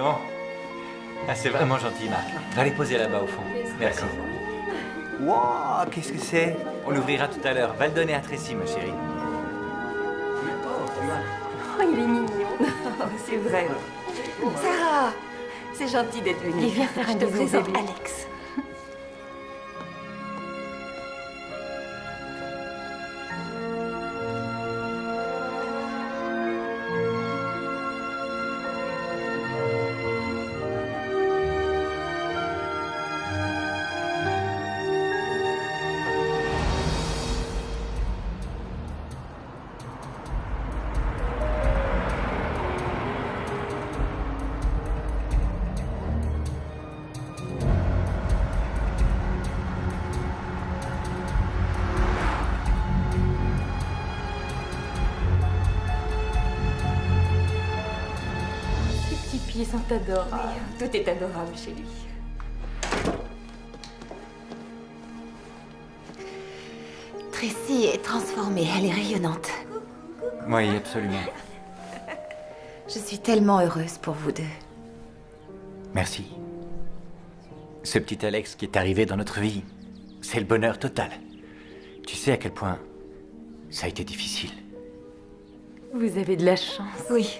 maman. Ah, c'est vraiment gentil, Marc. Va les poser là-bas au fond. Merci. Wow, qu'est-ce que c'est? On l'ouvrira tout à l'heure. Va le donner à Tracy, ma chérie. Oh, il est mignon. C'est vrai. Sarah, c'est gentil d'être venue. Il vient faire un Je te bisou, présente bébé. Alex. Ils sont adorables. Tout est adorable chez lui. Tracy est transformée, elle est rayonnante. Oui, absolument. Je suis tellement heureuse pour vous deux. Merci. Ce petit Alex qui est arrivé dans notre vie, c'est le bonheur total. Tu sais à quel point ça a été difficile. Vous avez de la chance. Oui.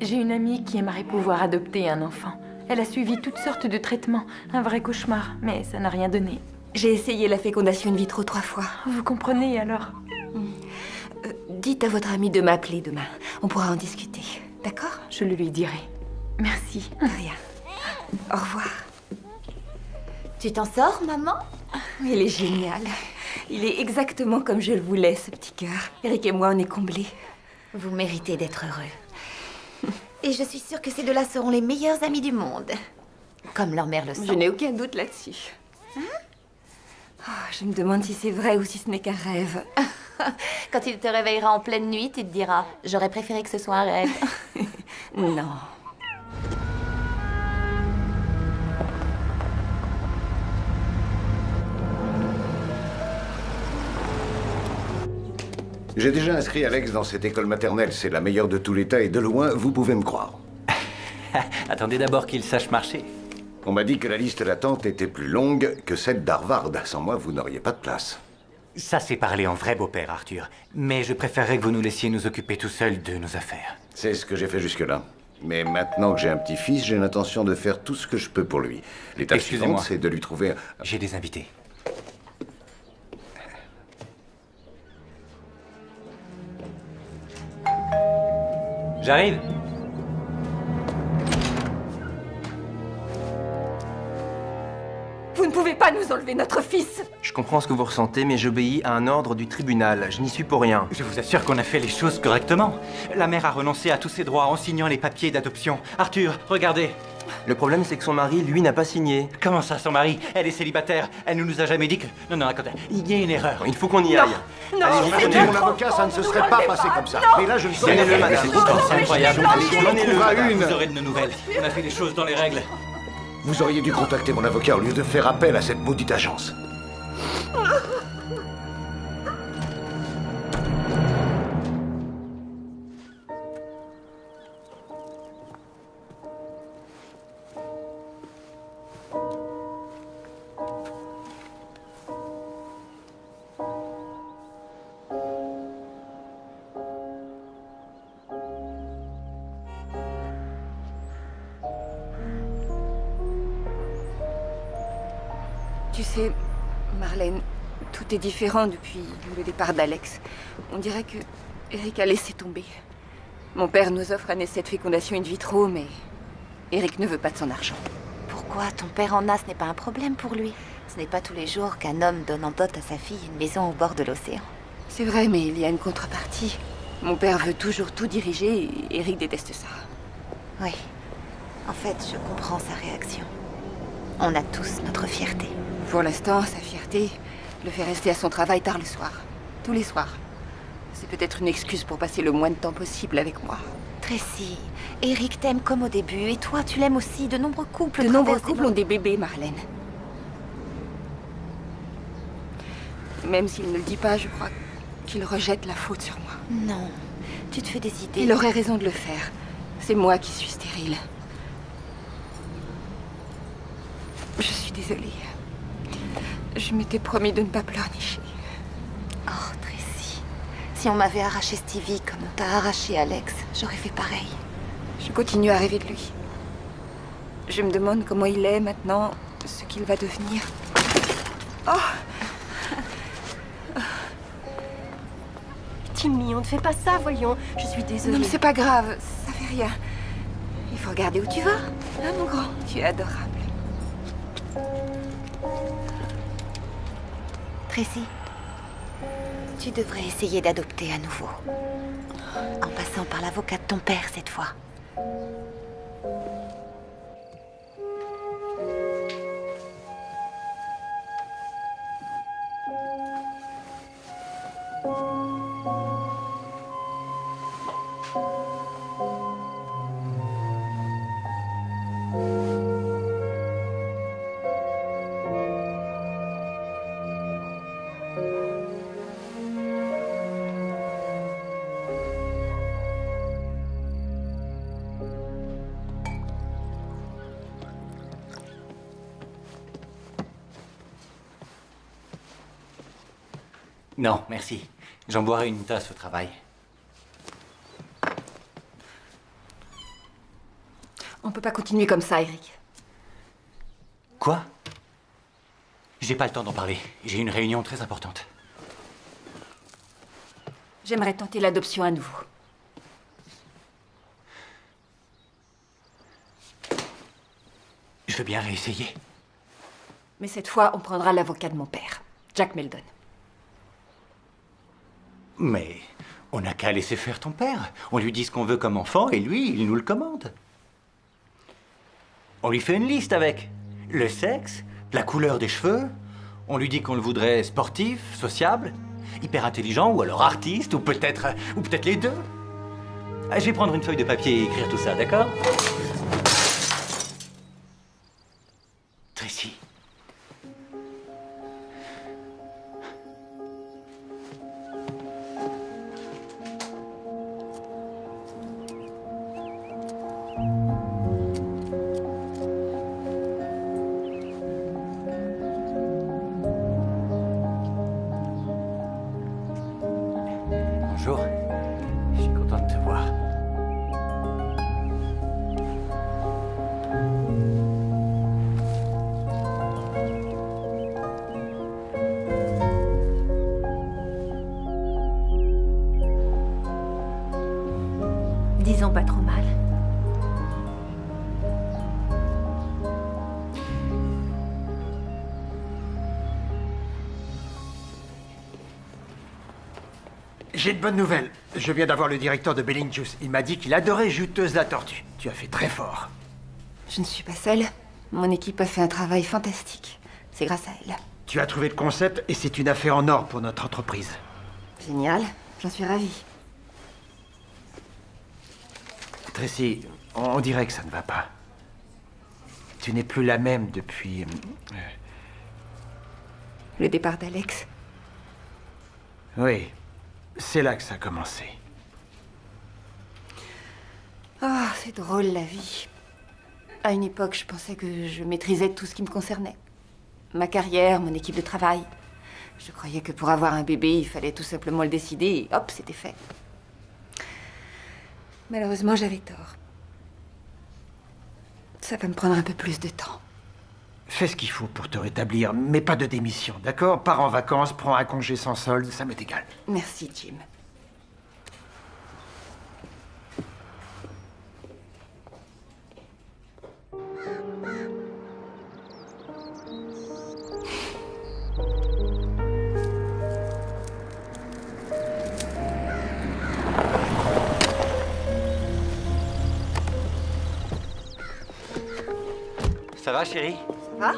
J'ai une amie qui aimerait pouvoir adopter un enfant. Elle a suivi toutes sortes de traitements. Un vrai cauchemar, mais ça n'a rien donné. J'ai essayé la fécondation in vitro 3 fois. Vous comprenez alors? Dites à votre amie de m'appeler demain. On pourra en discuter. D'accord? Je le lui dirai. Merci. De rien. Au revoir. Tu t'en sors, maman? Il est génial. Il est exactement comme je le voulais, ce petit cœur. Eric et moi, on est comblés. Vous méritez d'être heureux. Et je suis sûre que ces deux-là seront les meilleurs amis du monde. Comme leur mère le sent. Je n'ai aucun doute là-dessus. Oh, je me demande si c'est vrai ou si ce n'est qu'un rêve. Quand il te réveillera en pleine nuit, tu te diras « J'aurais préféré que ce soit un rêve. » Non. J'ai déjà inscrit Alex dans cette école maternelle. C'est la meilleure de tout l'État et de loin, vous pouvez me croire. Attendez d'abord qu'il sache marcher. On m'a dit que la liste d'attente était plus longue que celle d'Harvard. Sans moi, vous n'auriez pas de place. Ça, c'est parler en vrai beau-père, Arthur. Mais je préférerais que vous nous laissiez nous occuper tout seuls de nos affaires. C'est ce que j'ai fait jusque-là. Mais maintenant que j'ai un petit-fils, j'ai l'intention de faire tout ce que je peux pour lui. L'étape suivante, c'est de lui trouver... J'ai des invités. J'arrive. Vous ne pouvez pas nous enlever notre fils. Je comprends ce que vous ressentez, mais j'obéis à un ordre du tribunal. Je n'y suis pour rien. Je vous assure qu'on a fait les choses correctement. La mère a renoncé à tous ses droits en signant les papiers d'adoption. Arthur, regardez. Le problème, c'est que son mari, lui, n'a pas signé. Comment ça, son mari? Elle est célibataire. Elle ne nous a jamais dit que... Non, non, attendez. Il y a une erreur. Il faut qu'on y aille. Non, Allez, c'est écoutez, mon trop avocat, ça ne se fort, serait vous pas enlevez passé pas. comme ça. Non. Mais là, je ne sais Donnez-le, pas. madame. C'est incroyable. On en trouvera une. Vous aurez de nos nouvelles. On a fait les choses dans les règles. Vous auriez dû contacter mon avocat au lieu de faire appel à cette maudite agence. Tu sais, Marlène, tout est différent depuis le départ d'Alex. On dirait que Eric a laissé tomber. Mon père nous offre un essai de fécondation in vitro, mais Eric ne veut pas de son argent. Pourquoi ton père en a, ce n'est pas un problème pour lui. Ce n'est pas tous les jours qu'un homme donne en dot à sa fille une maison au bord de l'océan. C'est vrai, mais il y a une contrepartie. Mon père veut toujours tout diriger et Eric déteste ça. Oui. En fait, je comprends sa réaction. On a tous notre fierté. Pour l'instant, sa fierté le fait rester à son travail tard le soir. Tous les soirs. C'est peut-être une excuse pour passer le moins de temps possible avec moi. Tracy, Eric t'aime comme au début, et toi, tu l'aimes aussi. De nombreux couples De nombreux traversent couples ont des bébés, Marlène. Même s'il ne le dit pas, je crois qu'il rejette la faute sur moi. Non, tu te fais des idées. Il aurait raison de le faire. C'est moi qui suis stérile. Je suis désolée. Je m'étais promis de ne pas pleurnicher. Oh, Tracy. Si on m'avait arraché Stevie comme on t'a arraché Alex, j'aurais fait pareil. Je continue à rêver de lui. Je me demande comment il est maintenant, ce qu'il va devenir. Oh! Timmy, on ne fait pas ça, voyons. Je suis désolée. Non, mais c'est pas grave, ça fait rien. Il faut regarder où tu vas. Hein, mon grand? Tu es adorable. Tracy, tu devrais essayer d'adopter à nouveau. En passant par l'avocat de ton père cette fois. Non, merci. J'en boirai une tasse au travail. On peut pas continuer comme ça, Eric. Quoi? J'ai pas le temps d'en parler. J'ai une réunion très importante. J'aimerais tenter l'adoption à nouveau. Je veux bien réessayer. Mais cette fois, on prendra l'avocat de mon père, Jack Meldon. Mais on n'a qu'à laisser faire ton père. On lui dit ce qu'on veut comme enfant et lui, il nous le commande. On lui fait une liste avec le sexe, la couleur des cheveux. On lui dit qu'on le voudrait sportif, sociable, hyper intelligent ou alors artiste ou peut-être les deux. Je vais prendre une feuille de papier et écrire tout ça, d'accord? Tracy. Bonjour. Je suis content de te voir. Disons pas trop mal. J'ai de bonnes nouvelles. Je viens d'avoir le directeur de Belling Juice. Il m'a dit qu'il adorait Juteuse la tortue. Tu as fait très fort. Je ne suis pas seule. Mon équipe a fait un travail fantastique. C'est grâce à elle. Tu as trouvé le concept et c'est une affaire en or pour notre entreprise. Génial. J'en suis ravie. Tracy, on dirait que ça ne va pas. Tu n'es plus la même depuis... Le départ d'Alex. Oui, c'est là que ça a commencé. Oh, c'est drôle la vie. À une époque, je pensais que je maîtrisais tout ce qui me concernait. Ma carrière, mon équipe de travail. Je croyais que pour avoir un bébé, il fallait tout simplement le décider et hop, c'était fait. Malheureusement, j'avais tort. Ça va me prendre un peu plus de temps. Fais ce qu'il faut pour te rétablir, mais pas de démission, d'accord? Pars en vacances, prends un congé sans solde, ça m'est égal. Merci, Jim. Ça va, chérie? Ah?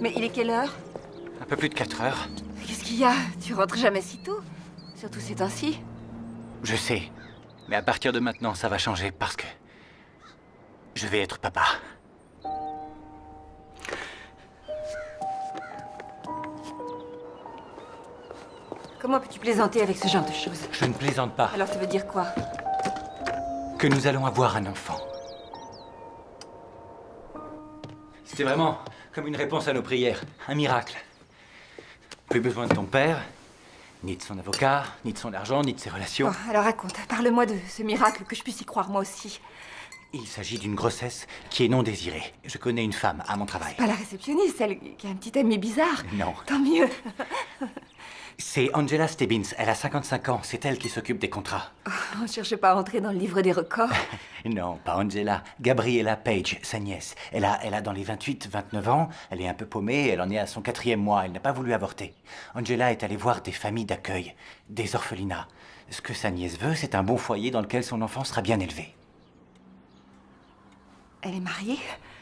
Mais il est quelle heure? Un peu plus de 4 heures. Qu'est-ce qu'il y a? Tu rentres jamais si tôt? Surtout ces temps-ci. Je sais. Mais à partir de maintenant, ça va changer parce que... je vais être papa. Comment peux-tu plaisanter avec ce genre de choses? Je ne plaisante pas. Alors ça veut dire quoi? Que nous allons avoir un enfant. C'était vraiment comme une réponse à nos prières. Un miracle. Plus besoin de ton père, ni de son avocat, ni de son argent, ni de ses relations. Oh, alors raconte, parle-moi de ce miracle, que je puisse y croire moi aussi. Il s'agit d'une grossesse qui est non désirée. Je connais une femme à mon travail. Pas la réceptionniste, celle qui a un petit ami bizarre. Non. Tant mieux. C'est Angela Stebbins. Elle a 55 ans. C'est elle qui s'occupe des contrats. Oh, on ne cherche pas à entrer dans le livre des records. Non, pas Angela. Gabriella Page, sa nièce. Elle a dans les 28-29 ans. Elle est un peu paumée. Elle en est à son 4e mois. Elle n'a pas voulu avorter. Angela est allée voir des familles d'accueil, des orphelinats. Ce que sa nièce veut, c'est un bon foyer dans lequel son enfant sera bien élevé. Elle est mariée?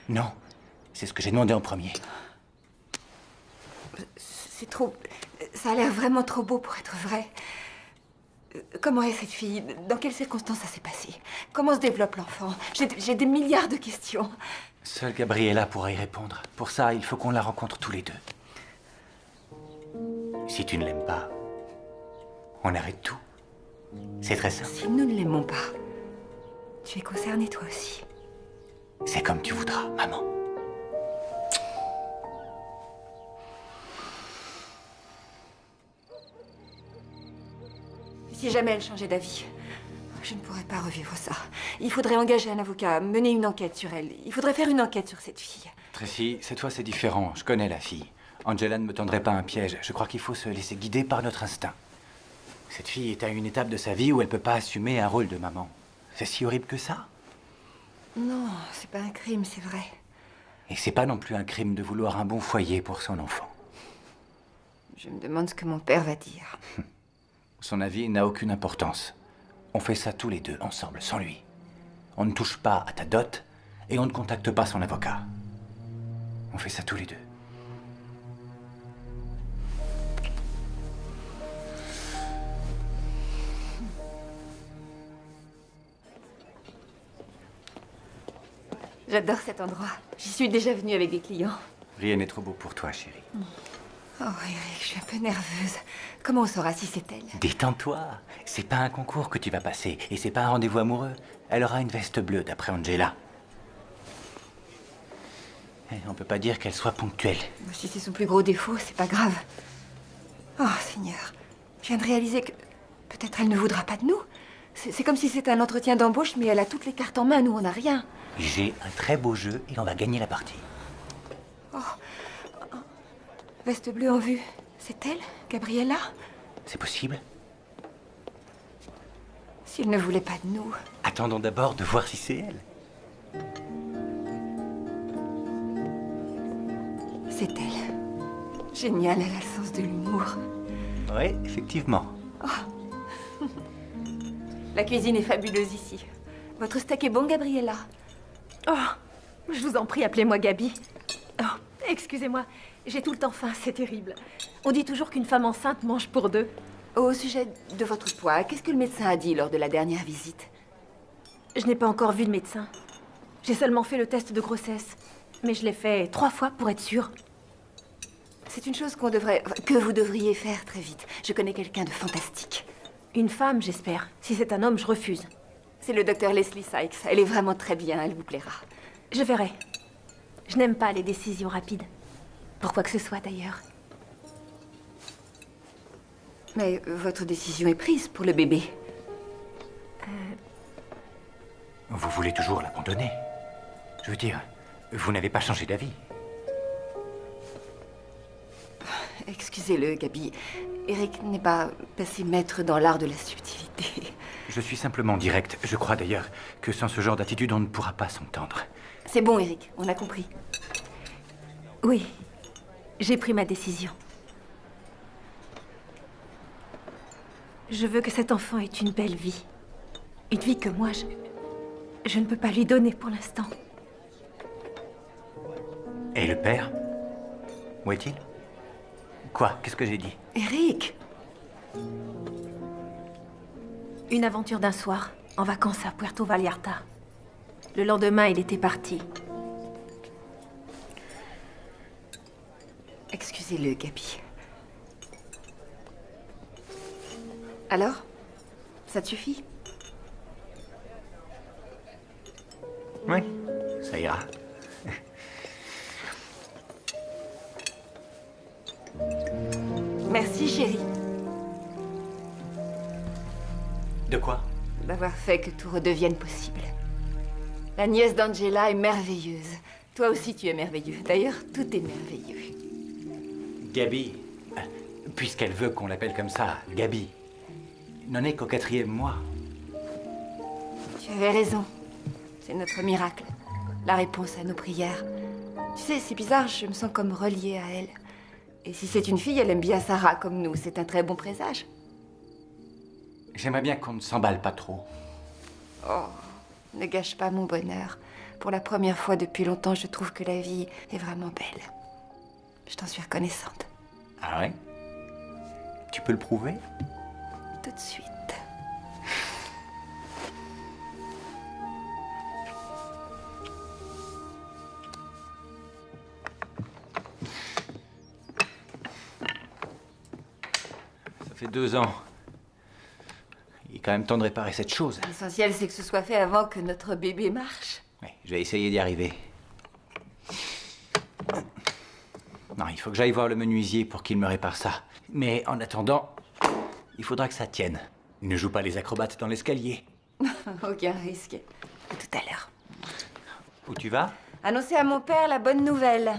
Non, c'est ce que j'ai demandé en premier. C'est trop... Ça a l'air vraiment trop beau pour être vrai. Comment est cette fille? Dans quelles circonstances ça s'est passé? Comment se développe l'enfant? J'ai des milliards de questions. Seule Gabriella pourra y répondre. Pour ça, il faut qu'on la rencontre tous les deux. Si tu ne l'aimes pas, on arrête tout. C'est très simple. Si nous ne l'aimons pas, tu es concernée toi aussi. C'est comme tu voudras, maman. Si jamais elle changeait d'avis, je ne pourrais pas revivre ça. Il faudrait engager un avocat, mener une enquête sur elle. Il faudrait faire une enquête sur cette fille. Tracy, cette fois c'est différent. Je connais la fille. Angela ne me tendrait pas un piège. Je crois qu'il faut se laisser guider par notre instinct. Cette fille est à une étape de sa vie où elle ne peut pas assumer un rôle de maman. C'est si horrible que ça? Non, c'est pas un crime, c'est vrai. Et c'est pas non plus un crime de vouloir un bon foyer pour son enfant. Je me demande ce que mon père va dire. Son avis n'a aucune importance. On fait ça tous les deux, ensemble, sans lui. On ne touche pas à ta dot et on ne contacte pas son avocat. On fait ça tous les deux. J'adore cet endroit. J'y suis déjà venue avec des clients. Rien n'est trop beau pour toi, chérie. Oh, Eric, je suis un peu nerveuse. Comment on saura si c'est elle? Détends-toi. C'est pas un concours que tu vas passer et c'est pas un rendez-vous amoureux. Elle aura une veste bleue, d'après Angela. Et on peut pas dire qu'elle soit ponctuelle. Si c'est son plus gros défaut, c'est pas grave. Oh, Seigneur. Je viens de réaliser que peut-être elle ne voudra pas de nous. C'est comme si c'était un entretien d'embauche, mais elle a toutes les cartes en main, nous on n'a rien. J'ai un très beau jeu et on va gagner la partie. Oh. Veste bleue en vue. C'est elle, Gabriella? C'est possible? S'il ne voulait pas de nous... Attendons d'abord de voir si c'est elle. C'est elle. Génial, elle a le sens de l'humour. Oui, effectivement. Oh. La cuisine est fabuleuse ici. Votre steak est bon, Gabriella? Oh, je vous en prie, appelez-moi Gabi. Oh, excusez-moi, j'ai tout le temps faim, c'est terrible. On dit toujours qu'une femme enceinte mange pour deux. Au sujet de votre poids, qu'est-ce que le médecin a dit lors de la dernière visite? Je n'ai pas encore vu de médecin. J'ai seulement fait le test de grossesse. Mais je l'ai fait 3 fois pour être sûre. C'est une chose que vous devriez faire très vite. Je connais quelqu'un de fantastique. Une femme, j'espère. Si c'est un homme, je refuse. C'est le docteur Leslie Sykes. Elle est vraiment très bien, elle vous plaira. Je verrai. Je n'aime pas les décisions rapides. Pour quoi que ce soit, d'ailleurs. Mais votre décision est prise pour le bébé. Vous voulez toujours l'abandonner? Je veux dire, vous n'avez pas changé d'avis. Excusez-le, Gabi. Eric n'est pas passé maître dans l'art de la subtilité. Je suis simplement direct. Je crois d'ailleurs que sans ce genre d'attitude, on ne pourra pas s'entendre. C'est bon, Eric, on a compris. Oui, j'ai pris ma décision. Je veux que cet enfant ait une belle vie. Une vie que moi, je ne peux pas lui donner pour l'instant. Et le père? Où est-il? Quoi? Qu'est-ce que j'ai dit? Eric! Une aventure d'un soir, en vacances à Puerto Vallarta. Le lendemain, il était parti. Excusez-le, Gabi. Alors? Ça te suffit? Oui, ça ira. Merci, chérie, De quoi? d'avoir fait que tout redevienne possible. La nièce d'Angela est merveilleuse. Toi aussi, tu es merveilleux. D'ailleurs, tout est merveilleux. Gabi, puisqu'elle veut qu'on l'appelle comme ça, Gabi, n'en est qu'au 4e mois. Tu avais raison. C'est notre miracle. La réponse à nos prières. Tu sais, c'est bizarre, je me sens comme reliée à elle. Et si c'est une fille, elle aime bien Sarah comme nous. C'est un très bon présage. J'aimerais bien qu'on ne s'emballe pas trop. Oh, ne gâche pas mon bonheur. Pour la première fois depuis longtemps, je trouve que la vie est vraiment belle. Je t'en suis reconnaissante. Ah ouais? Tu peux le prouver? Tout de suite. Ça fait 2 ans. Il est quand même temps de réparer cette chose. L'essentiel, c'est que ce soit fait avant que notre bébé marche. Ouais, je vais essayer d'y arriver. Non, il faut que j'aille voir le menuisier pour qu'il me répare ça. Mais en attendant, il faudra que ça tienne. Ne joue pas les acrobates dans l'escalier. Aucun risque. À tout à l'heure. Où tu vas? Annoncer à mon père la bonne nouvelle.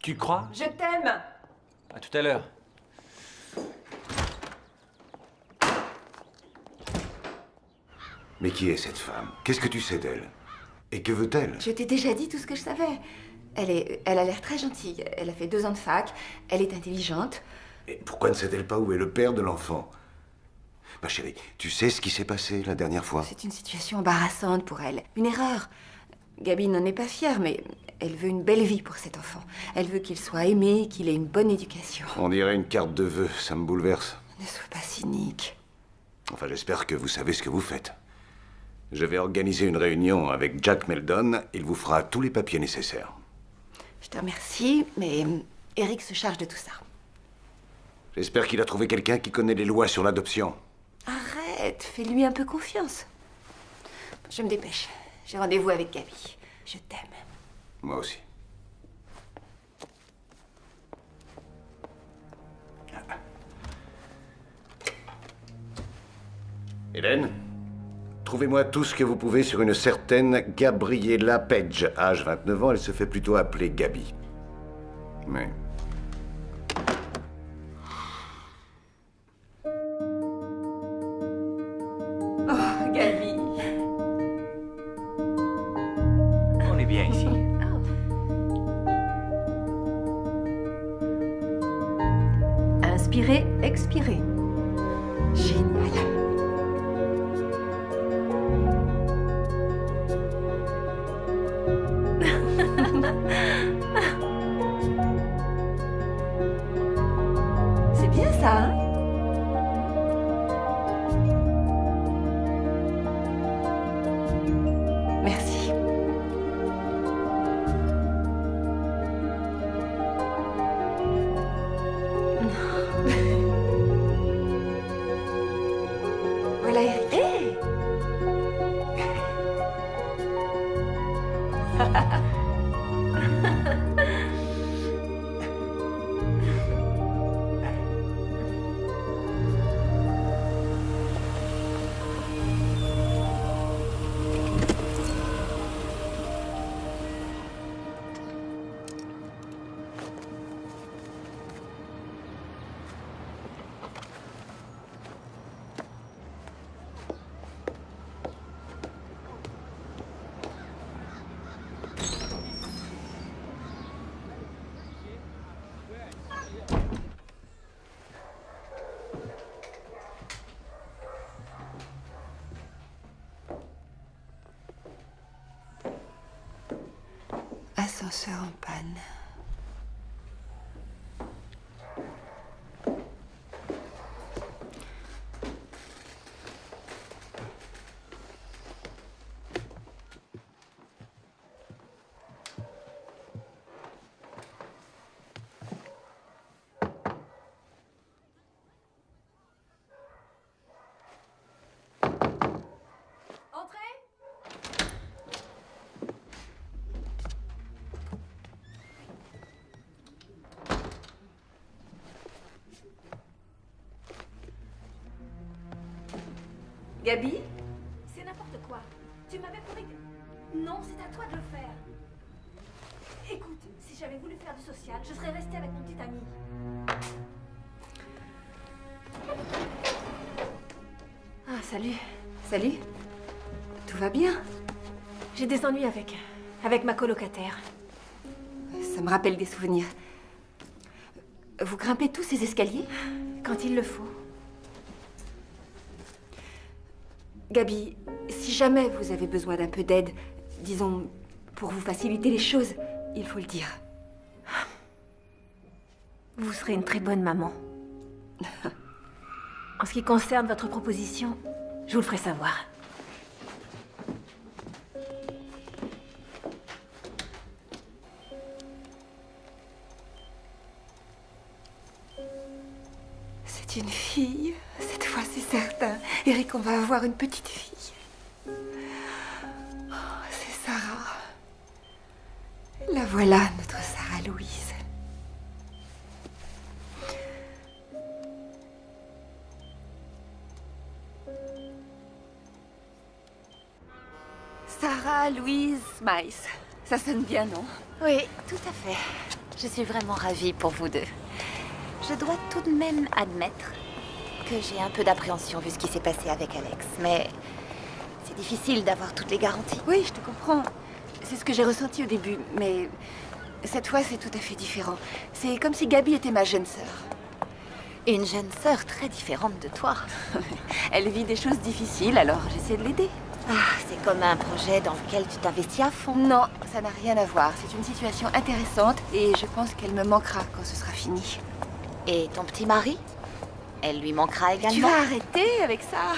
Tu crois? Je t'aime. À tout à l'heure. Mais qui est cette femme? Qu'est-ce que tu sais d'elle? Et que veut-elle? Je t'ai déjà dit tout ce que je savais. Elle a l'air très gentille. Elle a fait 2 ans de fac. Elle est intelligente. Et pourquoi ne sait-elle pas où est le père de l'enfant? Ma chérie, tu sais ce qui s'est passé la dernière fois? C'est une situation embarrassante pour elle. Une erreur. Gabi n'en est pas fière, mais elle veut une belle vie pour cet enfant. Elle veut qu'il soit aimé, qu'il ait une bonne éducation. On dirait une carte de vœux, ça me bouleverse. Ne sois pas cynique. Enfin, j'espère que vous savez ce que vous faites. Je vais organiser une réunion avec Jack Meldon. Il vous fera tous les papiers nécessaires. Je te remercie, mais Eric se charge de tout ça. J'espère qu'il a trouvé quelqu'un qui connaît les lois sur l'adoption. Arrête, fais-lui un peu confiance. Je me dépêche. J'ai rendez-vous avec Gabi. Je t'aime. Moi aussi. Hélène, trouvez-moi tout ce que vous pouvez sur une certaine Gabriella Page. Âge 29 ans, elle se fait plutôt appeler Gabi. Mais... Oh, Gabi. On est bien ici. Inspirez, expirez. Génial. C'est bien ça, hein? Merci. Voilà, Eric. Hey! Ascenseur en panne. Gabi? C'est n'importe quoi. Tu m'avais promis que... Non, c'est à toi de le faire. Écoute, si j'avais voulu faire du social, je serais restée avec mon petit ami. Ah, salut. Salut. Tout va bien? J'ai des ennuis avec ma colocataire. Ça me rappelle des souvenirs. Vous grimpez tous ces escaliers? Quand il le faut. Gabi, si jamais vous avez besoin d'un peu d'aide, disons, pour vous faciliter les choses, il faut le dire. Vous serez une très bonne maman. En ce qui concerne votre proposition, je vous le ferai savoir. C'est une fille. Cette fois, c'est certain. Eric, on va avoir une petite fille. Oh, c'est Sarah. La voilà, notre Sarah Louise. Sarah Louise Mice. Ça sonne bien, non? Oui, tout à fait. Je suis vraiment ravie pour vous deux. Je dois tout de même admettre que j'ai un peu d'appréhension vu ce qui s'est passé avec Alex. Mais c'est difficile d'avoir toutes les garanties. Oui, je te comprends. C'est ce que j'ai ressenti au début, mais cette fois, c'est tout à fait différent. C'est comme si Gabi était ma jeune sœur. Une jeune sœur très différente de toi. Elle vit des choses difficiles, alors j'essaie de l'aider. Ah, c'est comme un projet dans lequel tu t'investis à fond. Non, ça n'a rien à voir. C'est une situation intéressante et je pense qu'elle me manquera quand ce sera fini. Et ton petit mari? Elle lui manquera également. Tu vas arrêter avec ça?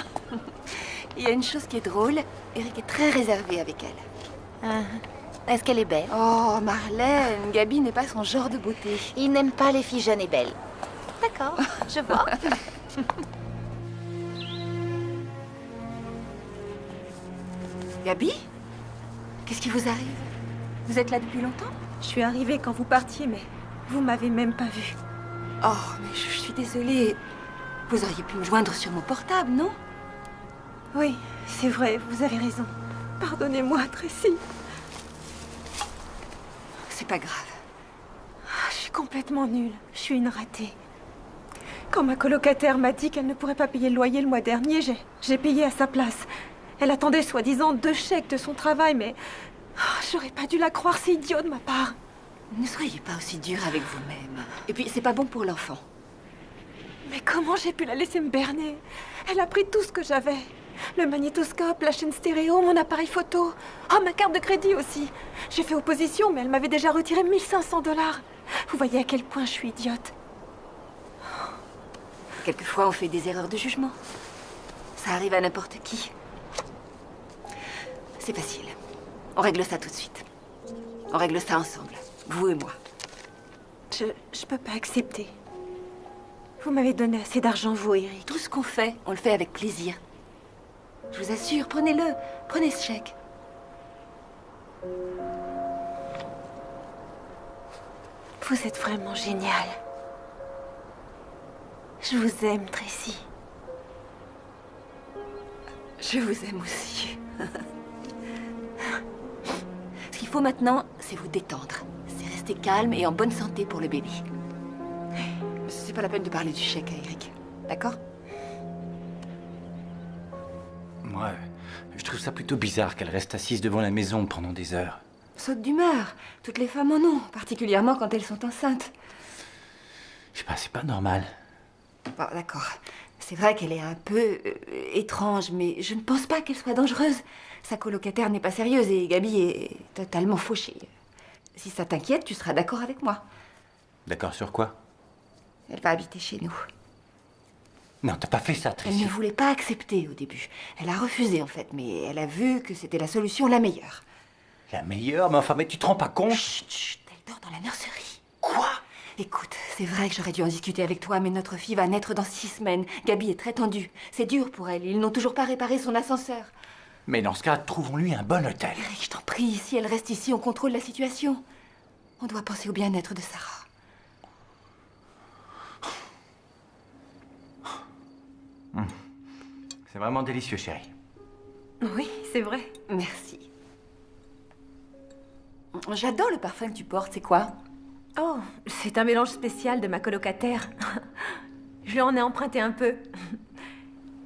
Il y a une chose qui est drôle. Eric est très réservé avec elle. Est-ce qu'elle est belle? Oh, Marlène, Gabi n'est pas son genre de beauté. Il n'aime pas les filles jeunes et belles. D'accord, je vois. Gabi? Qu'est-ce qui vous arrive? Vous êtes là depuis longtemps? Je suis arrivée quand vous partiez, mais vous m'avez même pas vue. Oh, mais je suis désolée. Vous auriez pu me joindre sur mon portable, non? Oui, c'est vrai, vous avez raison. Pardonnez-moi, Tracy. C'est pas grave. Je suis complètement nulle. Je suis une ratée. Quand ma colocataire m'a dit qu'elle ne pourrait pas payer le loyer le mois dernier, j'ai payé à sa place. Elle attendait soi-disant 2 chèques de son travail, mais j'aurais pas dû la croire, c'est idiot de ma part. Ne soyez pas aussi dur avec vous-même. Et puis, c'est pas bon pour l'enfant. Mais comment j'ai pu la laisser me berner? Elle a pris tout ce que j'avais. Le magnétoscope, la chaîne stéréo, mon appareil photo. Oh, ma carte de crédit aussi. J'ai fait opposition, mais elle m'avait déjà retiré 1500 $. Vous voyez à quel point je suis idiote. Quelquefois, on fait des erreurs de jugement. Ça arrive à n'importe qui. C'est facile. On règle ça tout de suite. On règle ça ensemble. Vous et moi. Je peux pas accepter. Vous m'avez donné assez d'argent, vous, Eric. Tout ce qu'on fait, on le fait avec plaisir. Je vous assure, prenez-le. Prenez ce chèque. Vous êtes vraiment génial. Je vous aime, Tracy. Je vous aime aussi. Ce qu'il faut maintenant, c'est vous détendre. C'est rester calme et en bonne santé pour le bébé. C'est pas la peine de parler du chèque à Eric. D'accord? Moi, je trouve ça plutôt bizarre qu'elle reste assise devant la maison pendant des heures. Saute d'humeur. Toutes les femmes en ont, particulièrement quand elles sont enceintes. Je sais pas, c'est pas normal. Bon, d'accord. C'est vrai qu'elle est un peu étrange, mais je ne pense pas qu'elle soit dangereuse. Sa colocataire n'est pas sérieuse et Gabi est totalement fauchée. Si ça t'inquiète, tu seras d'accord avec moi. D'accord sur quoi? Elle va habiter chez nous. Non, t'as pas fait ça, Elle Tracy. ne voulait pas accepter au début. Elle a refusé en fait, mais elle a vu que c'était la solution la meilleure. La meilleure? Mais enfin, mais tu te rends pas compte? Chut, chut, elle dort dans la nurserie. Quoi? Écoute, c'est vrai que j'aurais dû en discuter avec toi, mais notre fille va naître dans 6 semaines. Gabi est très tendue. C'est dur pour elle. Ils n'ont toujours pas réparé son ascenseur. Mais dans ce cas, trouvons-lui un bon hôtel. Eric, je t'en prie, si elle reste ici, on contrôle la situation. On doit penser au bien-être de Sarah. C'est vraiment délicieux, chérie. Oui, c'est vrai. Merci. J'adore le parfum que tu portes, c'est quoi? Oh, c'est un mélange spécial de ma colocataire. Je lui en ai emprunté un peu.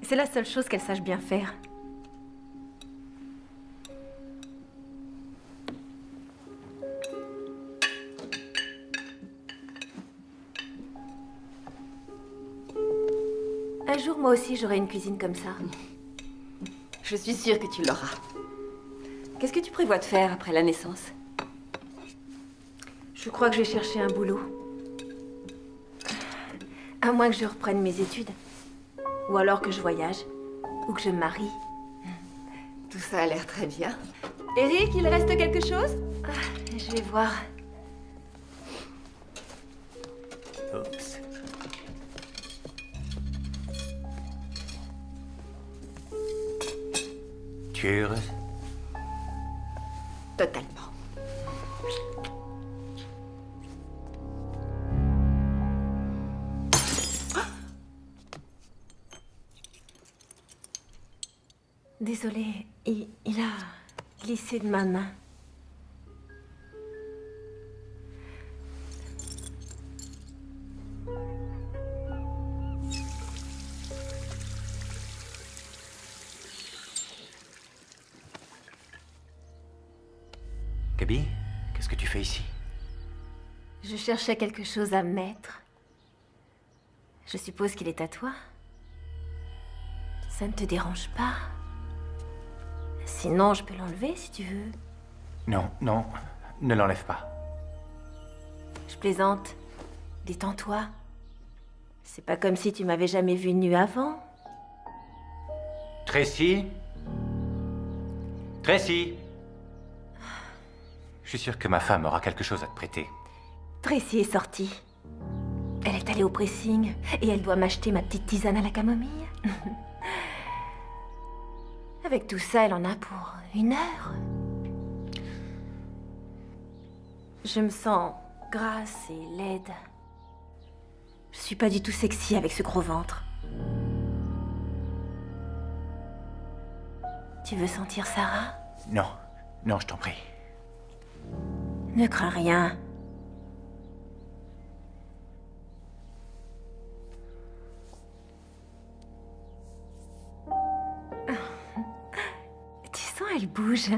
C'est la seule chose qu'elle sache bien faire. Un jour, moi aussi, j'aurai une cuisine comme ça. Je suis sûre que tu l'auras. Qu'est-ce que tu prévois de faire après la naissance? Je crois que je vais chercher un boulot. À moins que je reprenne mes études. Ou alors que je voyage. Ou que je me marie. Tout ça a l'air très bien. Eric, il reste quelque chose? Je vais voir. Oups. Tu es heureuse? Totalement. Désolée, il a glissé de ma main. Gabi, qu'est-ce que tu fais ici? Je cherchais quelque chose à mettre. Je suppose qu'il est à toi. Ça ne te dérange pas? Sinon, je peux l'enlever si tu veux. Non, non, ne l'enlève pas. Je plaisante. Détends-toi. C'est pas comme si tu m'avais jamais vu nue avant. Tracy? Tracy? Je suis sûr que ma femme aura quelque chose à te prêter. Tracy est sortie. Elle est allée au pressing et elle doit m'acheter ma petite tisane à la camomille. Avec tout ça, elle en a pour 1 heure. Je me sens grasse et laide. Je suis pas du tout sexy avec ce gros ventre. Tu veux sentir Sarah? Non, non, je t'en prie. Ne crains rien. Tu sens, elle bouge.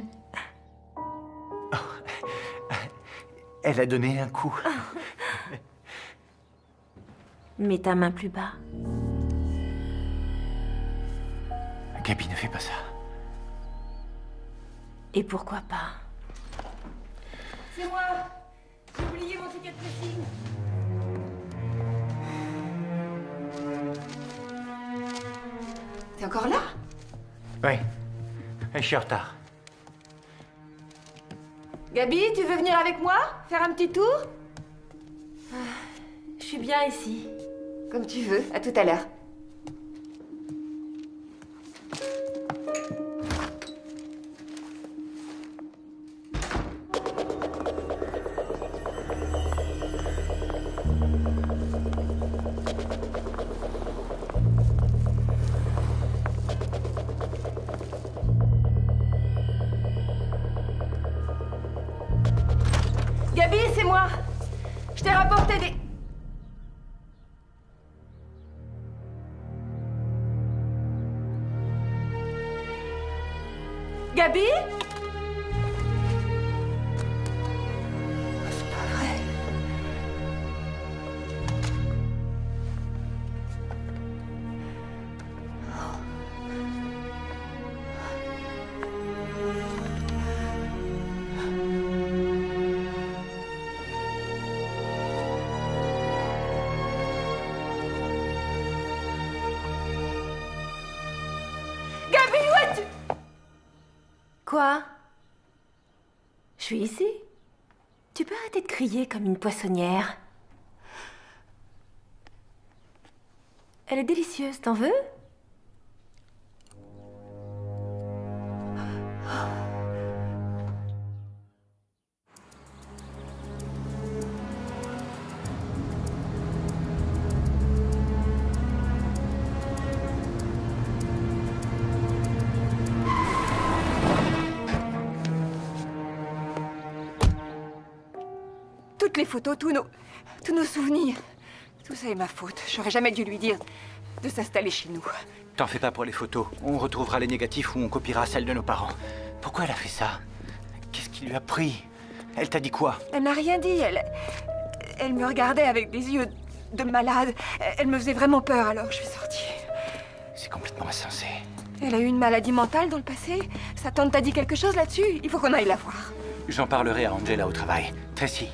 Elle a donné un coup. Mets ta main plus bas. Gabi, ne fais pas ça. Et pourquoi pas? C'est moi. J'ai oublié mon ticket de pressing. T'es encore là? Oui, je suis en retard. Gabi, tu veux venir avec moi? Faire un petit tour? Je suis bien ici. Comme tu veux, à tout à l'heure. Gabi, c'est moi. Je t'ai rapporté des... Gabi? C'est pas vrai. Gabi, où es-tu? Quoi? Je suis ici. Tu peux arrêter de crier comme une poissonnière. Elle est délicieuse, t'en veux? toutes les photos, tous nos souvenirs. Tout ça est ma faute. J'aurais jamais dû lui dire de s'installer chez nous. T'en fais pas pour les photos. On retrouvera les négatifs ou on copiera celles de nos parents. Pourquoi elle a fait ça? Qu'est-ce qui lui a pris? Elle t'a dit quoi? Elle n'a rien dit. Elle me regardait avec des yeux de malade. Elle me faisait vraiment peur, alors je suis sortie. C'est complètement insensé. Elle a eu une maladie mentale dans le passé. Sa tante t'a dit quelque chose là-dessus? Il faut qu'on aille la voir. J'en parlerai à Angela au travail. Tracy,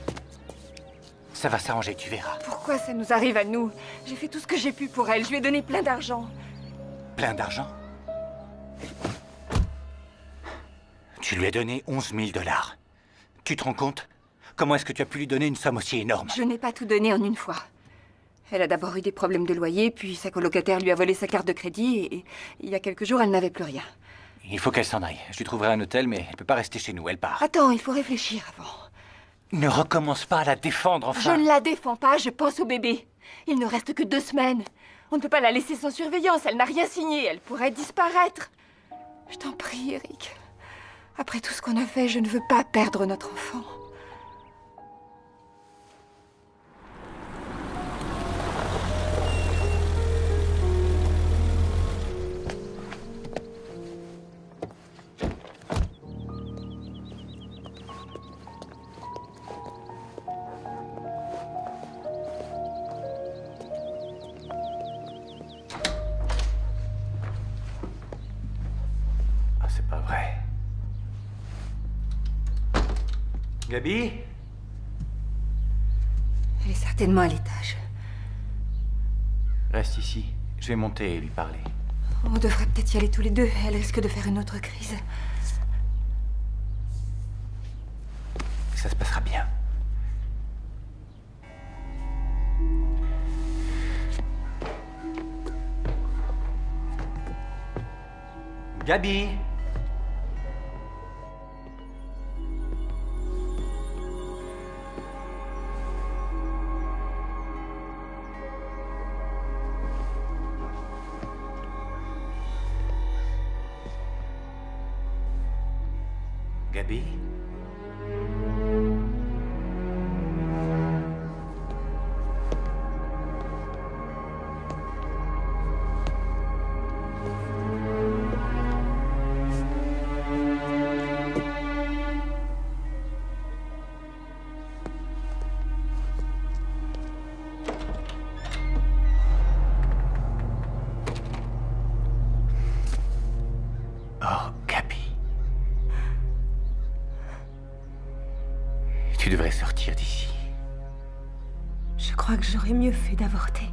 ça va s'arranger, tu verras. Pourquoi ça nous arrive à nous? J'ai fait tout ce que j'ai pu pour elle. Je lui ai donné plein d'argent. Plein d'argent? Tu lui as donné 11 000 $. Tu te rends compte? Comment est-ce que tu as pu lui donner une somme aussi énorme? Je n'ai pas tout donné en une fois. Elle a d'abord eu des problèmes de loyer, puis sa colocataire lui a volé sa carte de crédit et il y a quelques jours, elle n'avait plus rien. Il faut qu'elle s'en aille. Je lui trouverai un hôtel, mais elle peut pas rester chez nous, elle part. Attends, il faut réfléchir avant. Ne recommence pas à la défendre, enfin. Je ne la défends pas, je pense au bébé. Il ne reste que 2 semaines. On ne peut pas la laisser sans surveillance, elle n'a rien signé, elle pourrait disparaître. Je t'en prie, Eric. Après tout ce qu'on a fait, je ne veux pas perdre notre enfant. Ah, c'est pas vrai. Gaby? Elle est certainement à l'étage. Reste ici. Je vais monter et lui parler. On devrait peut-être y aller tous les deux. Elle risque de faire une autre crise. Ça se passera bien. Gaby? Gaby? Oh, Gaby. Tu devrais sortir d'ici. Je crois que j'aurais mieux fait d'avorter.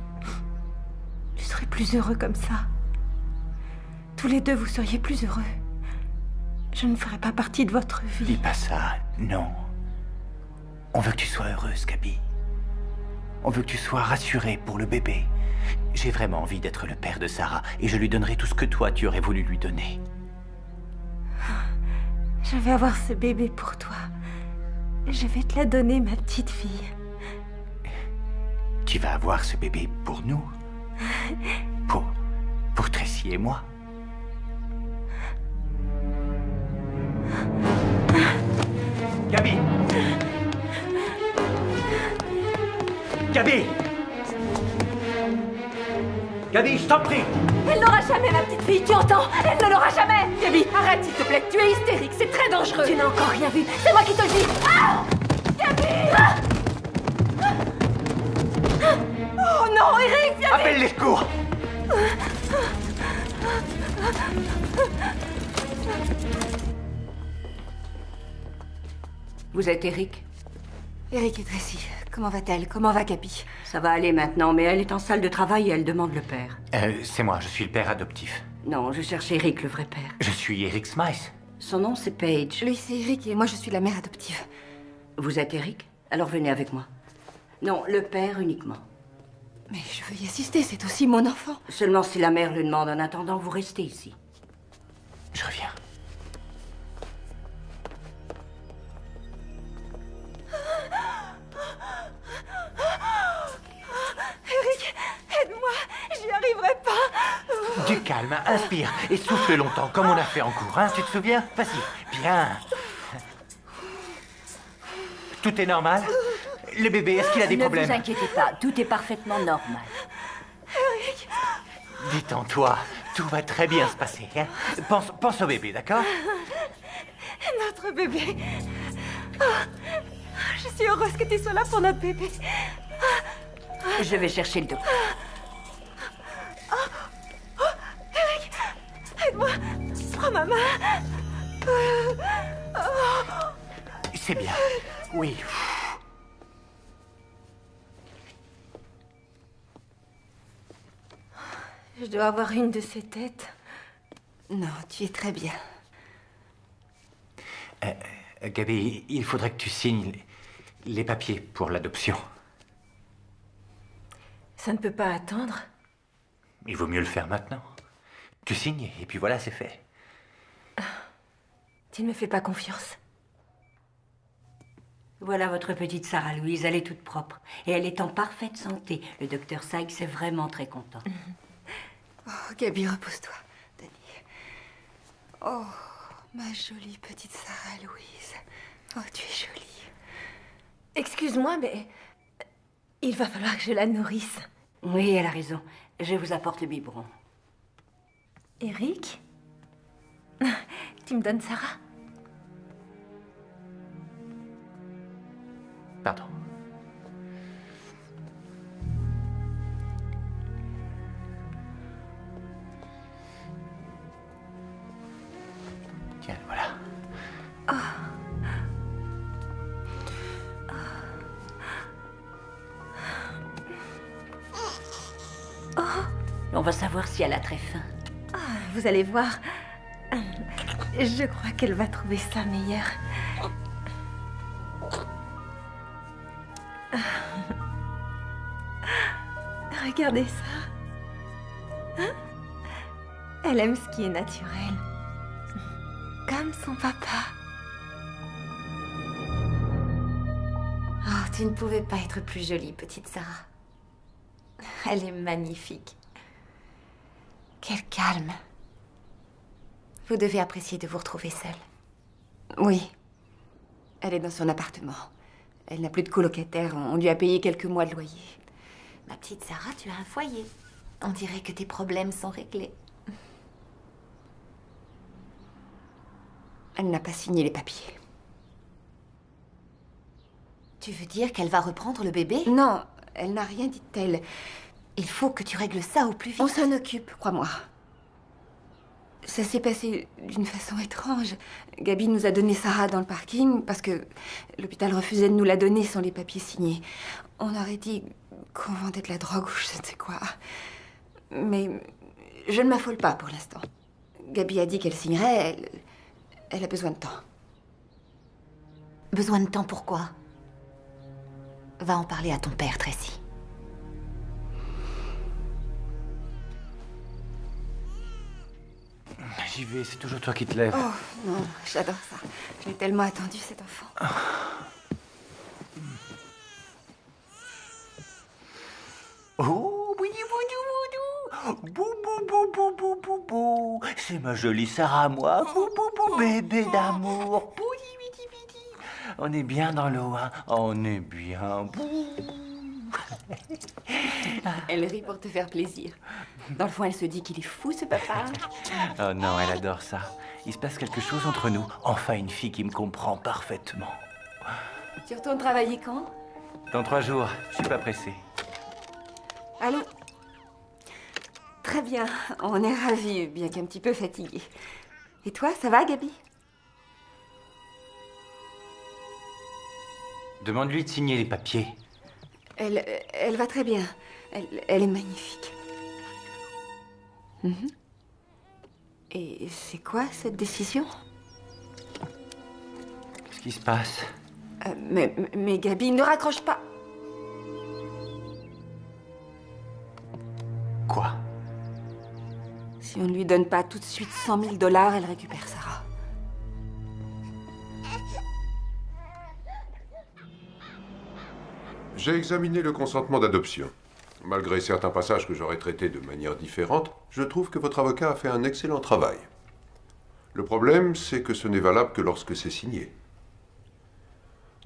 Je serais plus heureux comme ça. Tous les deux, vous seriez plus heureux. Je ne ferais pas partie de votre vie. Dis pas ça, non. On veut que tu sois heureuse, Gaby. On veut que tu sois rassurée pour le bébé. J'ai vraiment envie d'être le père de Sarah et je lui donnerai tout ce que toi, tu aurais voulu lui donner. Je vais avoir ce bébé pour toi. Je vais te la donner, ma petite fille. Tu vas avoir ce bébé pour nous? Pour Tracy et moi? Gaby! Gaby! Gaby, je t'en prie! Elle n'aura jamais, ma petite fille, tu entends? Elle ne l'aura jamais! Gaby, arrête, s'il te plaît, tu es hystérique, c'est très dangereux! Tu n'as encore rien vu, c'est moi qui te le dis! Ah! Gaby! Ah! Oh non, Eric, viens! Appelle les secours! Vous êtes Eric? Eric et Tracy, comment va-t-elle? Comment va Gaby? Ça va aller maintenant, mais elle est en salle de travail et elle demande le père. C'est moi, je suis le père adoptif. Non, je cherche Eric, le vrai père. Je suis Eric Smythe. Son nom, c'est Paige. Lui, c'est Eric et moi, je suis la mère adoptive. Vous êtes Eric? Alors venez avec moi. Non, le père uniquement. Mais je veux y assister, c'est aussi mon enfant. Seulement si la mère le demande. En attendant, vous restez ici. Je reviens. Eric, aide-moi, j'y arriverai pas. Du calme, inspire et souffle longtemps, comme on a fait en cours, hein, tu te souviens? Vas-y, bien. Tout est normal? Le bébé, est-ce qu'il a des problèmes? Ne vous inquiétez pas, tout est parfaitement normal. Détends-toi, tout va très bien se passer. Hein? Pense au bébé, d'accord? Notre bébé. Je suis heureuse que tu sois là pour notre bébé. Je vais chercher le docteur. Eric, aide-moi. Prends ma main. C'est bien, oui. Je dois avoir une de ces têtes. Non, tu es très bien. Gabi, il faudrait que tu signes les papiers pour l'adoption. Ça ne peut pas attendre. Il vaut mieux le faire maintenant. Tu signes et puis voilà, c'est fait. Tu ne me fais pas confiance. Voilà votre petite Sarah Louise, elle est toute propre. Et elle est en parfaite santé. Le docteur Sykes est vraiment très content. Oh, Gabi, repose-toi, Dani. Oh, ma jolie petite Sarah Louise. Oh, tu es jolie. Excuse-moi, mais il va falloir que je la nourrisse. Oui, elle a raison. Je vous apporte le biberon. Eric? Tu me donnes Sarah? Pardon. Tiens, voilà. On va savoir si elle a très faim. Vous allez voir. Je crois qu'elle va trouver ça meilleur. Regardez ça. Hein? Elle aime ce qui est naturel. Comme son papa. Oh, tu ne pouvais pas être plus jolie, petite Sarah. Elle est magnifique. Quel calme. Vous devez apprécier de vous retrouver seule. Oui. Elle est dans son appartement. Elle n'a plus de colocataire. On lui a payé quelques mois de loyer. Ma petite Sarah, tu as un foyer. On dirait que tes problèmes sont réglés. Elle n'a pas signé les papiers. Tu veux dire qu'elle va reprendre le bébé? Non, elle n'a rien dit de tel. Il faut que tu règles ça au plus vite. On s'en occupe, crois-moi. Ça s'est passé d'une façon étrange. Gabi nous a donné Sarah dans le parking parce que l'hôpital refusait de nous la donner sans les papiers signés. On aurait dit qu'on vendait de la drogue ou je ne sais quoi. Mais je ne m'affole pas pour l'instant. Gabi a dit qu'elle signerait. Elle a besoin de temps. Besoin de temps pourquoi? Va en parler à ton père, Tracy. J'y vais, c'est toujours toi qui te lèves. Oh, non, j'adore ça. Je l'ai tellement attendu, cet enfant. Oh, boudi, boudou, boudou. Bou, bou, bou, bou, bou, bou, bou. C'est ma jolie Sarah, moi. Bou, bou, bou, bébé d'amour. Boudi, bidi, bidi. On est bien dans l'eau, hein. On est bien. Bou. Elle rit pour te faire plaisir. Dans le fond, elle se dit qu'il est fou, ce papa. Oh non, elle adore ça. Il se passe quelque chose entre nous. Enfin, une fille qui me comprend parfaitement. Tu retournes travailler quand? Dans 3 jours, je suis pas pressé. Allô? Très bien, on est ravis, bien qu'un petit peu fatigués. Et toi, ça va, Gabi? Demande-lui de signer les papiers. Elle va très bien. Elle est magnifique. Mhm. Et c'est quoi, cette décision? Qu'est-ce qui se passe? Mais Gabi, ne raccroche pas. Quoi? Si on ne lui donne pas tout de suite 100 000 $, elle récupère Sarah. J'ai examiné le consentement d'adoption. Malgré certains passages que j'aurais traités de manière différente, je trouve que votre avocat a fait un excellent travail. Le problème, c'est que ce n'est valable que lorsque c'est signé.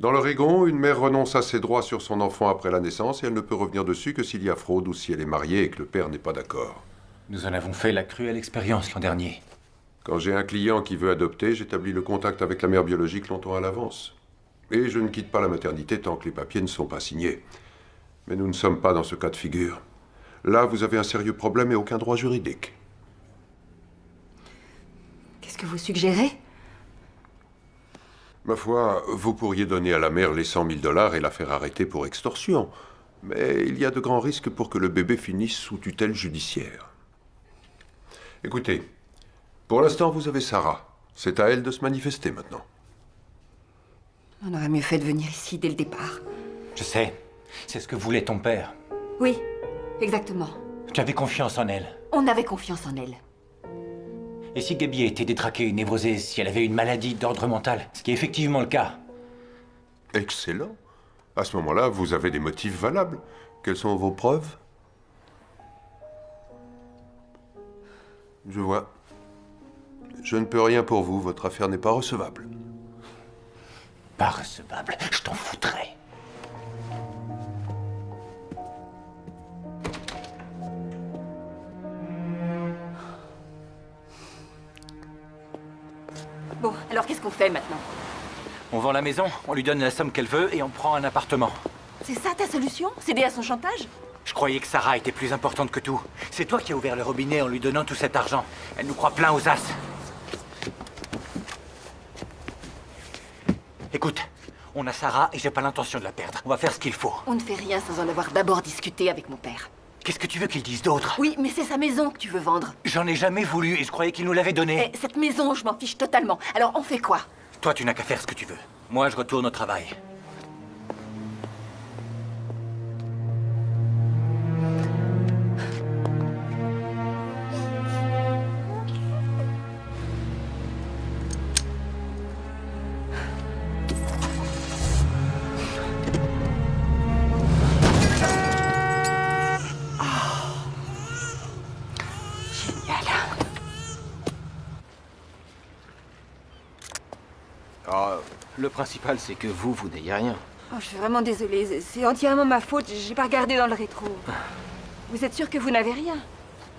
Dans l'Oregon, une mère renonce à ses droits sur son enfant après la naissance et elle ne peut revenir dessus que s'il y a fraude ou si elle est mariée et que le père n'est pas d'accord. Nous en avons fait la cruelle expérience l'an dernier. Quand j'ai un client qui veut adopter, j'établis le contact avec la mère biologique longtemps à l'avance. Et je ne quitte pas la maternité tant que les papiers ne sont pas signés. Mais nous ne sommes pas dans ce cas de figure. Là, vous avez un sérieux problème et aucun droit juridique. Qu'est-ce que vous suggérez? Ma foi, vous pourriez donner à la mère les 100 000 $ et la faire arrêter pour extorsion. Mais il y a de grands risques pour que le bébé finisse sous tutelle judiciaire. Écoutez, pour l'instant, vous avez Sarah. C'est à elle de se manifester maintenant. On aurait mieux fait de venir ici dès le départ. Je sais. C'est ce que voulait ton père. Oui, exactement. Tu avais confiance en elle. On avait confiance en elle. Et si Gaby a été détraquée, névrosée, si elle avait une maladie d'ordre mental, ce qui est effectivement le cas. Excellent. À ce moment-là, vous avez des motifs valables. Quelles sont vos preuves? Je vois. Je ne peux rien pour vous. Votre affaire n'est pas recevable. Pas recevable? Je t'en foutrais. Bon, alors qu'est-ce qu'on fait maintenant? On vend la maison, on lui donne la somme qu'elle veut et on prend un appartement. C'est ça ta solution? Céder à son chantage? Je croyais que Sarah était plus importante que tout. C'est toi qui as ouvert le robinet en lui donnant tout cet argent. Elle nous croit plein aux as. Écoute, on a Sarah et j'ai pas l'intention de la perdre. On va faire ce qu'il faut. On ne fait rien sans en avoir d'abord discuté avec mon père. Qu'est-ce que tu veux qu'il dise d'autre? Oui, mais c'est sa maison que tu veux vendre. J'en ai jamais voulu et je croyais qu'il nous l'avait donnée. Et cette maison, je m'en fiche totalement. Alors on fait quoi? Toi, tu n'as qu'à faire ce que tu veux. Moi, je retourne au travail. Le principal, c'est que vous n'ayez rien. Oh, je suis vraiment désolée. C'est entièrement ma faute. J'ai pas regardé dans le rétro. Vous êtes sûr que vous n'avez rien?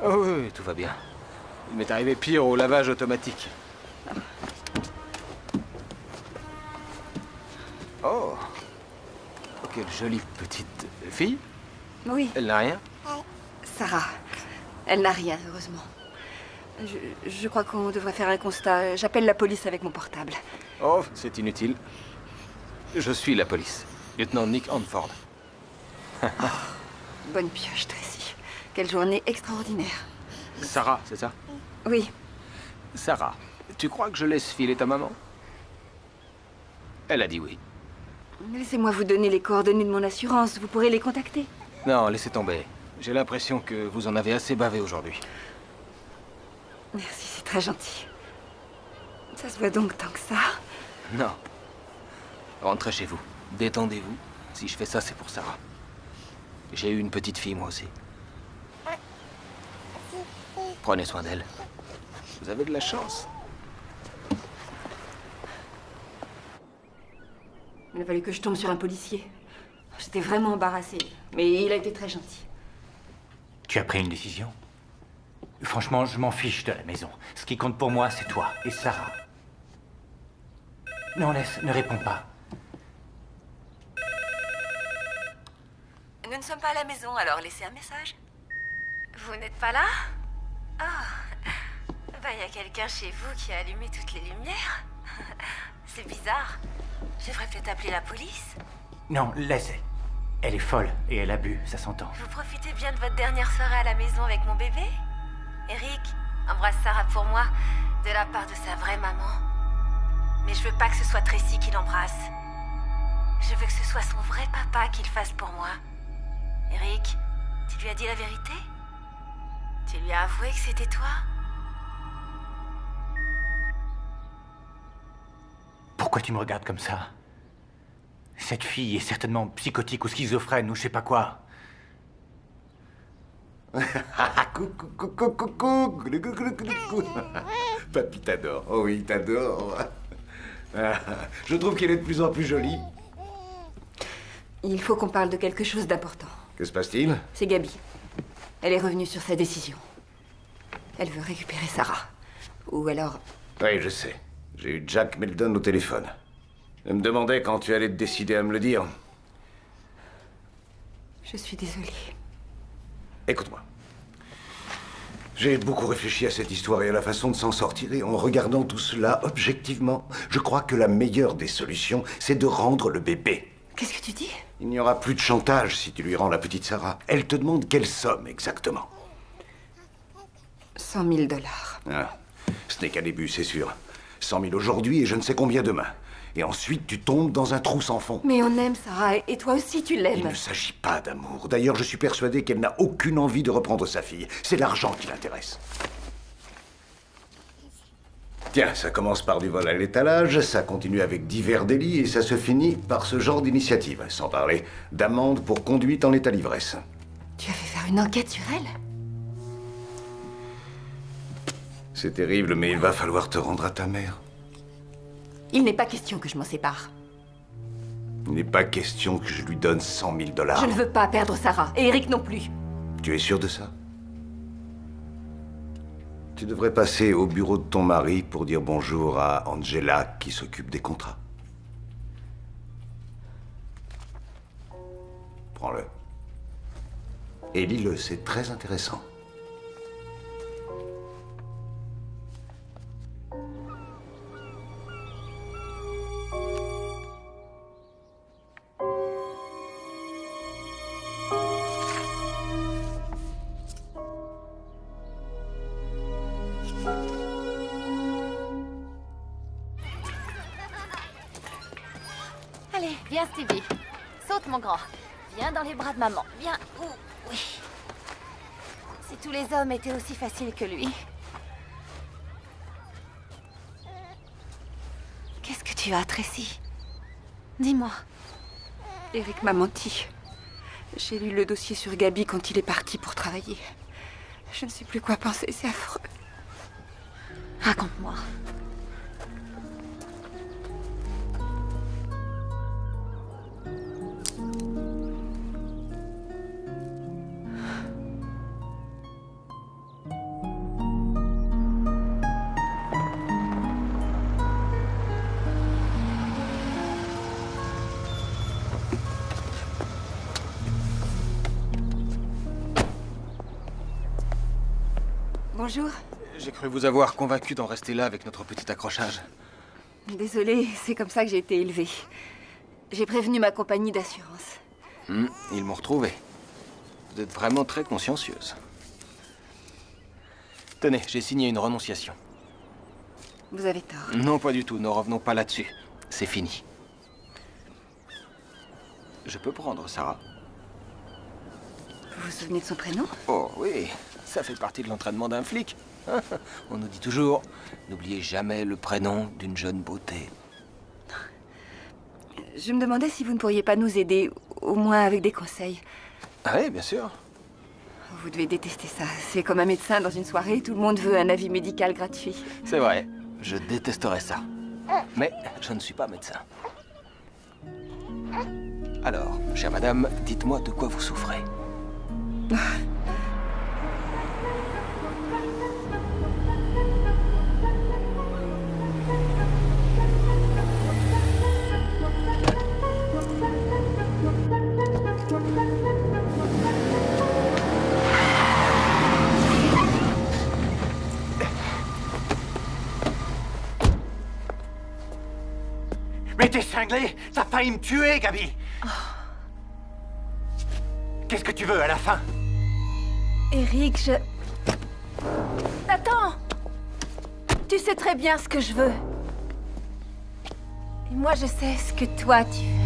Oh oui, tout va bien. Il m'est arrivé pire au lavage automatique. Oh, quelle jolie petite fille. Oui. Elle n'a rien? Sarah. Elle n'a rien, heureusement. Je crois qu'on devrait faire un constat. J'appelle la police avec mon portable. Oh, c'est inutile. Je suis la police. Lieutenant Nick Hanford. Bonne pioche, Tracy. Quelle journée extraordinaire. Sarah, c'est ça? Oui. Sarah, tu crois que je laisse filer ta maman? Elle a dit oui. Laissez-moi vous donner les coordonnées de mon assurance. Vous pourrez les contacter. Non, laissez tomber. J'ai l'impression que vous en avez assez bavé aujourd'hui. Merci, c'est très gentil. Ça se voit donc tant que ça. Non. Rentrez chez vous. Détendez-vous. Si je fais ça, c'est pour Sarah. J'ai eu une petite fille, moi aussi. Prenez soin d'elle. Vous avez de la chance. Il a fallu que je tombe sur un policier. J'étais vraiment embarrassée. Mais il a été très gentil. Tu as pris une décision? Franchement, je m'en fiche de la maison. Ce qui compte pour moi, c'est toi et Sarah. Non, laisse, ne réponds pas. Nous ne sommes pas à la maison, alors laissez un message. Vous n'êtes pas là? Oh, bah y a quelqu'un chez vous qui a allumé toutes les lumières. C'est bizarre. Je devrais peut-être appeler la police. Non, laisse. Elle est folle et elle a bu, ça s'entend. Vous profitez bien de votre dernière soirée à la maison avec mon bébé? Eric, embrasse Sarah pour moi, de la part de sa vraie maman. Mais je veux pas que ce soit Tracy qui l'embrasse. Je veux que ce soit son vrai papa qui le fasse pour moi. Eric, tu lui as dit la vérité? Tu lui as avoué que c'était toi? Pourquoi tu me regardes comme ça? Cette fille est certainement psychotique ou schizophrène ou je sais pas quoi. Coucou. Papy t'adore. Oh oui, t'adore. Je trouve qu'elle est de plus en plus jolie. Il faut qu'on parle de quelque chose d'important. Que se passe-t-il? C'est Gabi. Elle est revenue sur sa décision. Elle veut récupérer Sarah. Ou alors... Oui, je sais. J'ai eu Jack Meldon au téléphone. Elle me demandait quand tu allais te décider à me le dire. Je suis désolée. Écoute-moi. J'ai beaucoup réfléchi à cette histoire et à la façon de s'en sortir, et en regardant tout cela objectivement, je crois que la meilleure des solutions, c'est de rendre le bébé. Qu'est-ce que tu dis? Il n'y aura plus de chantage si tu lui rends la petite Sarah. Elle te demande quelle somme exactement? 100 000 $. Ah, ce n'est qu'un début, c'est sûr. 100 000 aujourd'hui et je ne sais combien demain. Et ensuite, tu tombes dans un trou sans fond. Mais on aime Sarah, et toi aussi tu l'aimes. Il ne s'agit pas d'amour. D'ailleurs, je suis persuadé qu'elle n'a aucune envie de reprendre sa fille. C'est l'argent qui l'intéresse. Tiens, ça commence par du vol à l'étalage, ça continue avec divers délits et ça se finit par ce genre d'initiative. Sans parler d'amende pour conduite en état d'ivresse. Tu as fait faire une enquête sur elle? C'est terrible, mais il va falloir te rendre à ta mère. Il n'est pas question que je m'en sépare. Il n'est pas question que je lui donne 100 000 $. Je ne veux pas perdre Sarah, et Eric non plus. Tu es sûr de ça? Tu devrais passer au bureau de ton mari pour dire bonjour à Angela qui s'occupe des contrats. Prends-le. Et lis-le, c'est très intéressant. Allez, viens Stevie. Saute mon grand. Viens dans les bras de maman. Viens. Ouh, oui. Si tous les hommes étaient aussi faciles que lui. Qu'est-ce que tu as, Tracy? Dis-moi. Eric m'a menti. J'ai lu le dossier sur Gabi quand il est parti pour travailler. Je ne sais plus quoi penser, c'est affreux. Raconte-moi. Bonjour. J'ai cru vous avoir convaincu d'en rester là avec notre petit accrochage. Désolée, c'est comme ça que j'ai été élevée. J'ai prévenu ma compagnie d'assurance. Ils m'ont retrouvé. Vous êtes vraiment très consciencieuse. Tenez, j'ai signé une renonciation. Vous avez tort. Non, pas du tout. Ne revenons pas là-dessus. C'est fini. Je peux prendre Sarah. Vous vous souvenez de son prénom? Oh oui, ça fait partie de l'entraînement d'un flic. On nous dit toujours, n'oubliez jamais le prénom d'une jeune beauté. Je me demandais si vous ne pourriez pas nous aider, au moins avec des conseils. Ah oui, bien sûr. Vous devez détester ça. C'est comme un médecin dans une soirée, tout le monde veut un avis médical gratuit. C'est vrai, je détesterais ça. Mais je ne suis pas médecin. Alors, chère madame, dites-moi de quoi vous souffrez. Mais t'es cinglé? T'as failli me tuer, Gabi! Qu'est-ce que tu veux à la fin? Eric, je... Attends! Tu sais très bien ce que je veux. Et moi, je sais ce que toi, tu veux.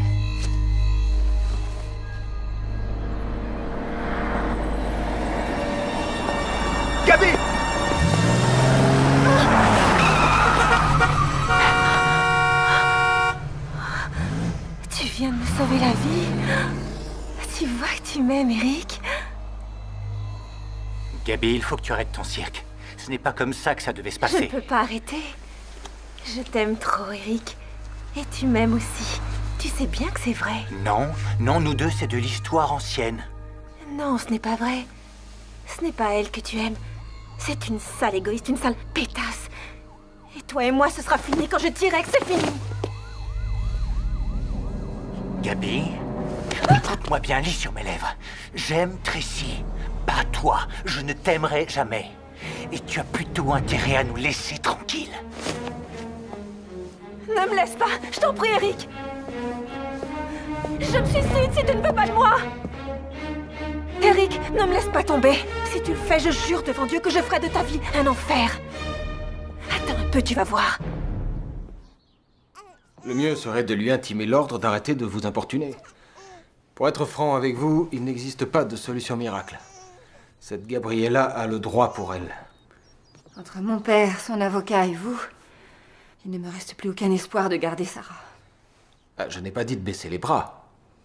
Gabi! Tu viens de me sauver la vie. Tu vois que tu m'aimes, Eric? Gabi, il faut que tu arrêtes ton cirque. Ce n'est pas comme ça que ça devait se Je passer. ne peux pas arrêter. Je t'aime trop, Eric. Et tu m'aimes aussi. Tu sais bien que c'est vrai. Non, non, nous deux, c'est de l'histoire ancienne. Non, ce n'est pas vrai. Ce n'est pas elle que tu aimes. C'est une sale égoïste, une sale pétasse. Et toi et moi, ce sera fini quand je dirai que c'est fini. Gabi, écoute-moi bien, lis sur mes lèvres. J'aime Tracy, pas toi. Je ne t'aimerai jamais. Et tu as plutôt intérêt à nous laisser tranquilles. Ne me laisse pas, je t'en prie, Eric. Je me suicide si tu ne veux pas de moi. Eric, ne me laisse pas tomber. Si tu le fais, je jure devant Dieu que je ferai de ta vie un enfer. Attends un peu, tu vas voir. Le mieux serait de lui intimer l'ordre d'arrêter de vous importuner. Pour être franc avec vous, il n'existe pas de solution miracle. Cette Gabriella a le droit pour elle. Entre mon père, son avocat et vous, il ne me reste plus aucun espoir de garder Sarah. Ah, je n'ai pas dit de baisser les bras.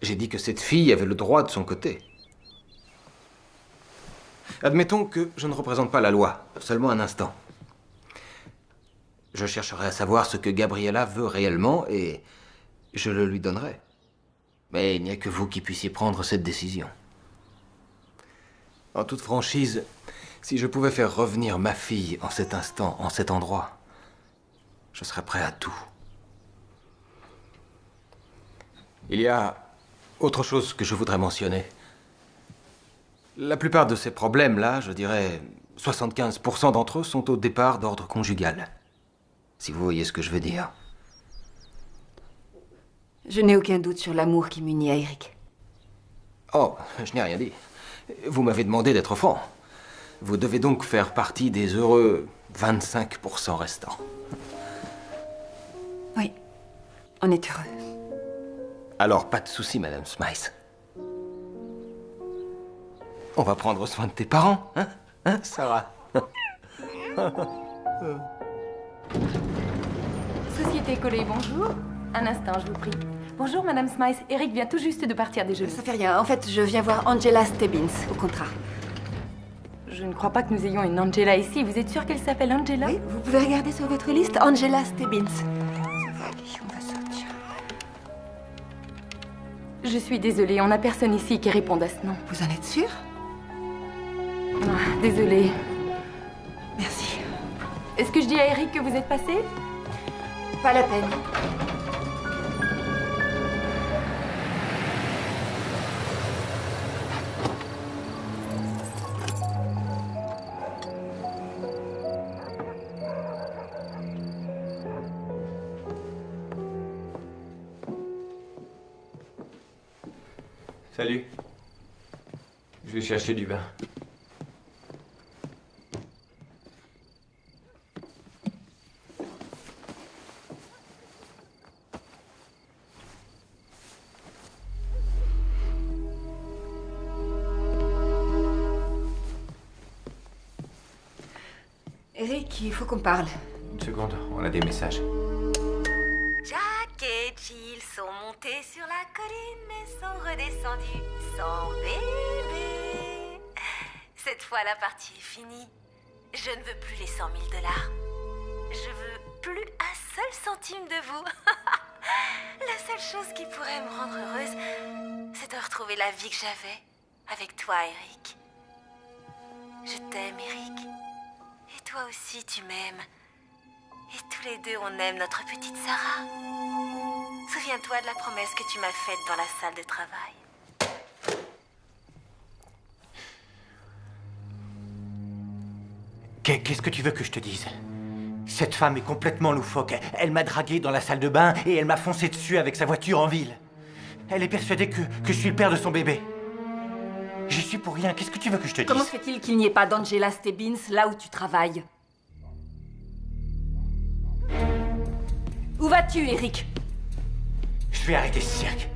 J'ai dit que cette fille avait le droit de son côté. Admettons que je ne représente pas la loi, seulement un instant. Je chercherai à savoir ce que Gabriella veut réellement et je le lui donnerai. Mais il n'y a que vous qui puissiez prendre cette décision. En toute franchise, si je pouvais faire revenir ma fille en cet instant, en cet endroit, je serais prêt à tout. Il y a autre chose que je voudrais mentionner. La plupart de ces problèmes-là, je dirais 75% d'entre eux sont au départ d'ordre conjugal. Si vous voyez ce que je veux dire. Je n'ai aucun doute sur l'amour qui m'unit à Eric. Oh, je n'ai rien dit. Vous m'avez demandé d'être franc. Vous devez donc faire partie des heureux 25% restants. Oui, on est heureux. Alors, pas de souci, Madame Smythe. On va prendre soin de tes parents, hein? Hein, Sarah? Société Collée, bonjour. Un instant, je vous prie. Bonjour, Madame Smythe. Eric vient tout juste de partir déjeuner. Ça fait rien. En fait, je viens voir Angela Stebbins, au contrat. Je ne crois pas que nous ayons une Angela ici. Vous êtes sûre qu'elle s'appelle Angela? Oui, vous pouvez regarder sur votre liste Angela Stebbins. On va sortir. Je suis désolée, on n'a personne ici qui réponde à ce nom. Vous en êtes sûre? Ah, désolée. Merci. Est-ce que je dis à Eric que vous êtes passé? Pas la peine. Salut. Je vais chercher du vin. Eric, il faut qu'on parle. Une seconde, on a des messages. Jack et Jill sont montés sur la colline et sont redescendus sans bébé. Cette fois, la partie est finie. Je ne veux plus les 100 000 $. Je veux plus un seul centime de vous. La seule chose qui pourrait me rendre heureuse, c'est de retrouver la vie que j'avais avec toi, Eric. Je t'aime, Eric. Et toi aussi, tu m'aimes. Et tous les deux, on aime notre petite Sarah. Souviens-toi de la promesse que tu m'as faite dans la salle de travail. Qu'est-ce que tu veux que je te dise? Cette femme est complètement loufoque. Elle m'a dragué dans la salle de bain et elle m'a foncé dessus avec sa voiture en ville. Elle est persuadée que je suis le père de son bébé. J'y suis pour rien. Qu'est-ce que tu veux que je te dise? Comment se fait-il qu'il n'y ait pas d'Angela Stebbins là où tu travailles? Où vas-tu, Eric? Je vais arrêter ce cirque.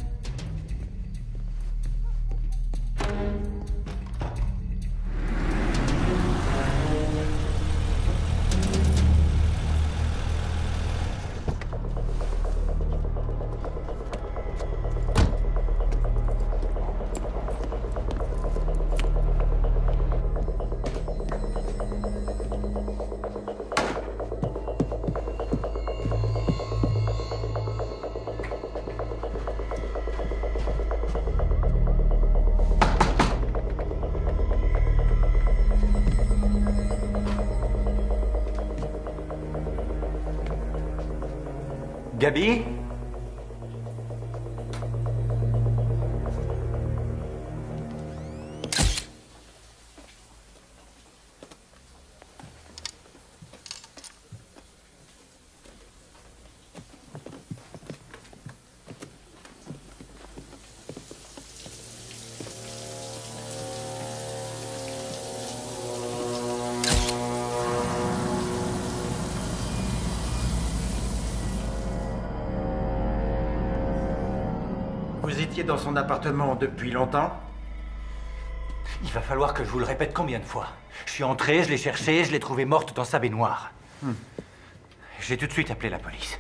Gabi? Vous étiez dans son appartement depuis longtemps? Il va falloir que je vous le répète combien de fois. Je suis entré, je l'ai cherchée, je l'ai trouvée morte dans sa baignoire. J'ai tout de suite appelé la police.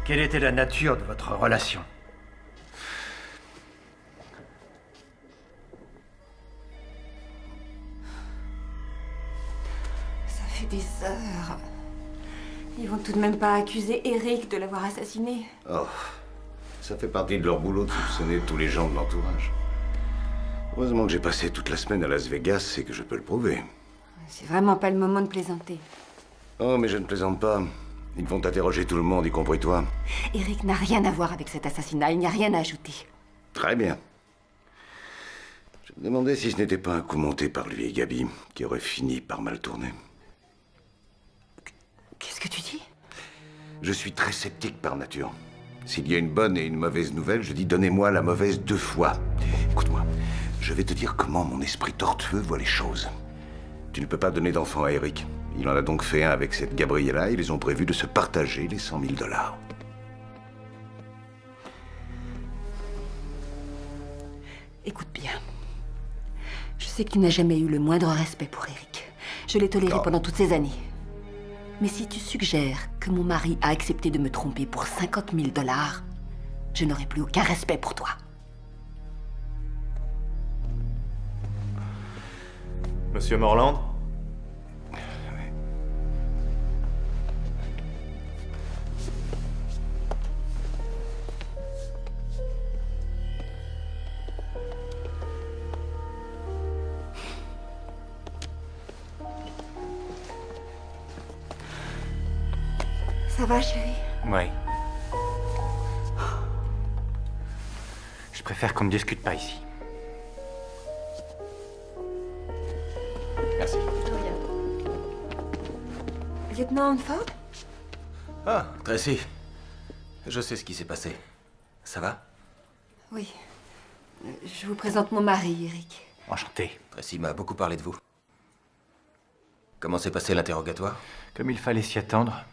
Quelle était la nature de votre relation? Ça fait des heures. Ils vont tout de même pas accuser Eric de l'avoir assassiné. Oh, ça fait partie de leur boulot de soupçonner tous les gens de l'entourage. Heureusement que j'ai passé toute la semaine à Las Vegas et que je peux le prouver. C'est vraiment pas le moment de plaisanter. Oh, mais je ne plaisante pas. Ils vont interroger tout le monde, y compris toi. Eric n'a rien à voir avec cet assassinat, il n'y a rien à ajouter. Très bien. Je me demandais si ce n'était pas un coup monté par lui et Gabi, qui aurait fini par mal tourner. Qu'est-ce que tu dis? Je suis très sceptique par nature. S'il y a une bonne et une mauvaise nouvelle, je dis donnez-moi la mauvaise 2 fois. Écoute-moi, je vais te dire comment mon esprit tortueux voit les choses. Tu ne peux pas donner d'enfant à Eric. Il en a donc fait un avec cette Gabriella et ils ont prévu de se partager les 100 000 $. Écoute bien. Je sais que tu n'as jamais eu le moindre respect pour Eric. Je l'ai toléré pendant toutes ces années. Mais si tu suggères que mon mari a accepté de me tromper pour 50 000 $, je n'aurai plus aucun respect pour toi. Monsieur Morland? Ça va, chérie? Oui. Je préfère qu'on ne discute pas ici. Merci. Lieutenant Hanford? Ah, Tracy. Je sais ce qui s'est passé. Ça va? Oui. Je vous présente mon mari, Eric. Enchanté. Tracy m'a beaucoup parlé de vous. Comment s'est passé l'interrogatoire? Comme il fallait s'y attendre.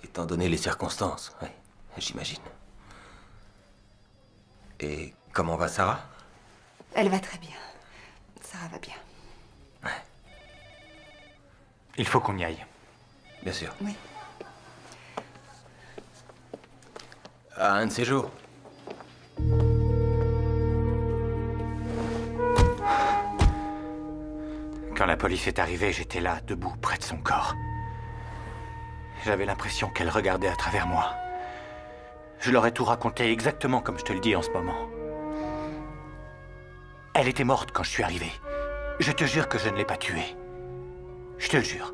Étant donné les circonstances, oui, j'imagine. Et comment va Sarah? Elle va très bien. Sarah va bien. Il faut qu'on y aille. Bien sûr. Oui. À un de ces jours. Quand la police est arrivée, j'étais là, debout, près de son corps. J'avais l'impression qu'elle regardait à travers moi. Je leur ai tout raconté exactement comme je te le dis en ce moment. Elle était morte quand je suis arrivé. Je te jure que je ne l'ai pas tuée. Je te le jure.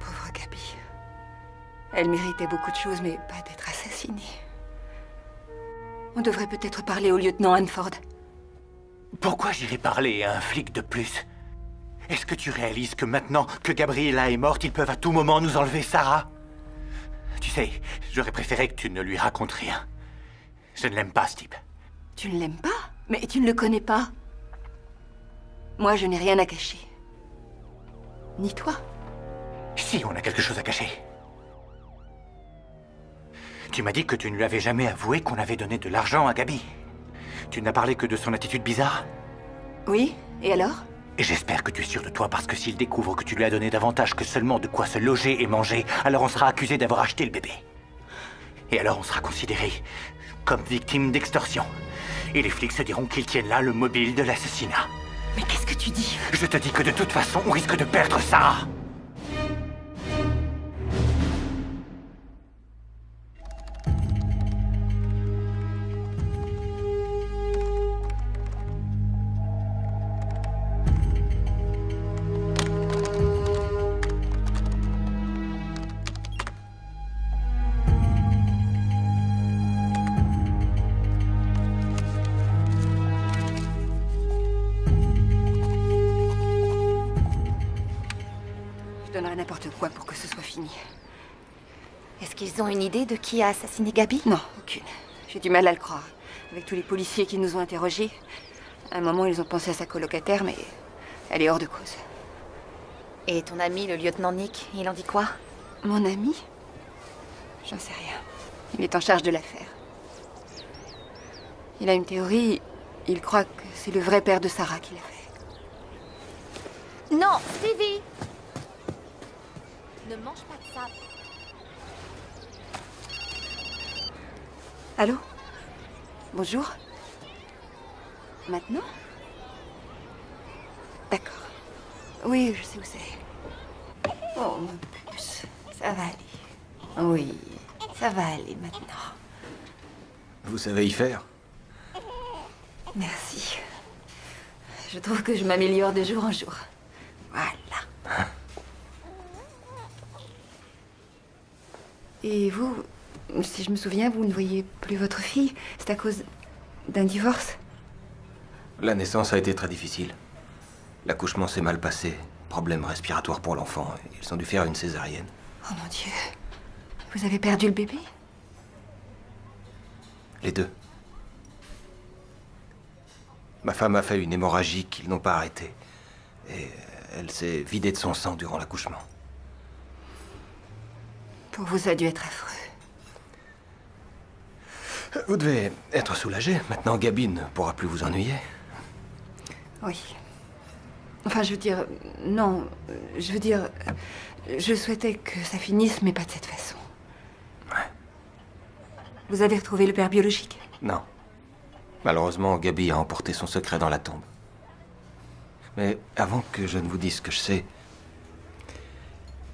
Pauvre Gabi. Elle méritait beaucoup de choses, mais pas d'être assassinée. On devrait peut-être parler au lieutenant Hanford. Pourquoi j'irais parler à un flic de plus? Est-ce que tu réalises que maintenant que Gabriella est morte, ils peuvent à tout moment nous enlever Sarah? Tu sais, j'aurais préféré que tu ne lui racontes rien. Je ne l'aime pas, ce type. Tu ne l'aimes pas? Mais tu ne le connais pas. Moi, je n'ai rien à cacher. Ni toi. Si, on a quelque chose à cacher. Tu m'as dit que tu ne lui avais jamais avoué qu'on avait donné de l'argent à Gabi. Tu n'as parlé que de son attitude bizarre? Oui, et alors? Et j'espère que tu es sûr de toi, parce que s'il découvre que tu lui as donné davantage que seulement de quoi se loger et manger, alors on sera accusé d'avoir acheté le bébé. Et alors on sera considéré comme victime d'extorsion. Et les flics se diront qu'ils tiennent là le mobile de l'assassinat. Mais qu'est-ce que tu dis? Je te dis que de toute façon, on risque de perdre Sarah. n'importe quoi pour que ce soit fini. Est-ce qu'ils ont une idée de qui a assassiné Gabi? Non, aucune. J'ai du mal à le croire. Avec tous les policiers qui nous ont interrogés, à un moment, ils ont pensé à sa colocataire, mais elle est hors de cause. Et ton ami, le lieutenant Nick, il en dit quoi? Mon ami? J'en sais rien. Il est en charge de l'affaire. Il a une théorie. Il croit que c'est le vrai père de Sarah qui l'a fait. Non, Stevie! Ne mange pas de ça. Allô? Bonjour? Maintenant? D'accord. Oui, je sais où c'est. Oh, mon puce. Ça va aller. Oui, ça va aller maintenant. Vous savez y faire? Merci. Je trouve que je m'améliore de jour en jour. Voilà. Et vous, si je me souviens, vous ne voyez plus votre fille. C'est à cause d'un divorce? La naissance a été très difficile. L'accouchement s'est mal passé. Problème respiratoire pour l'enfant. Ils ont dû faire une césarienne. Oh mon Dieu. Vous avez perdu le bébé? Les deux. Ma femme a fait une hémorragie qu'ils n'ont pas arrêtée. Et elle s'est vidée de son sang durant l'accouchement. Pour vous, ça a dû être affreux. Vous devez être soulagé. Maintenant, Gabi ne pourra plus vous ennuyer. Oui. Enfin, je veux dire... Non, je veux dire... Je souhaitais que ça finisse, mais pas de cette façon. Ouais. Vous avez retrouvé le père biologique? Non. Malheureusement, Gabi a emporté son secret dans la tombe. Mais avant que je ne vous dise ce que je sais,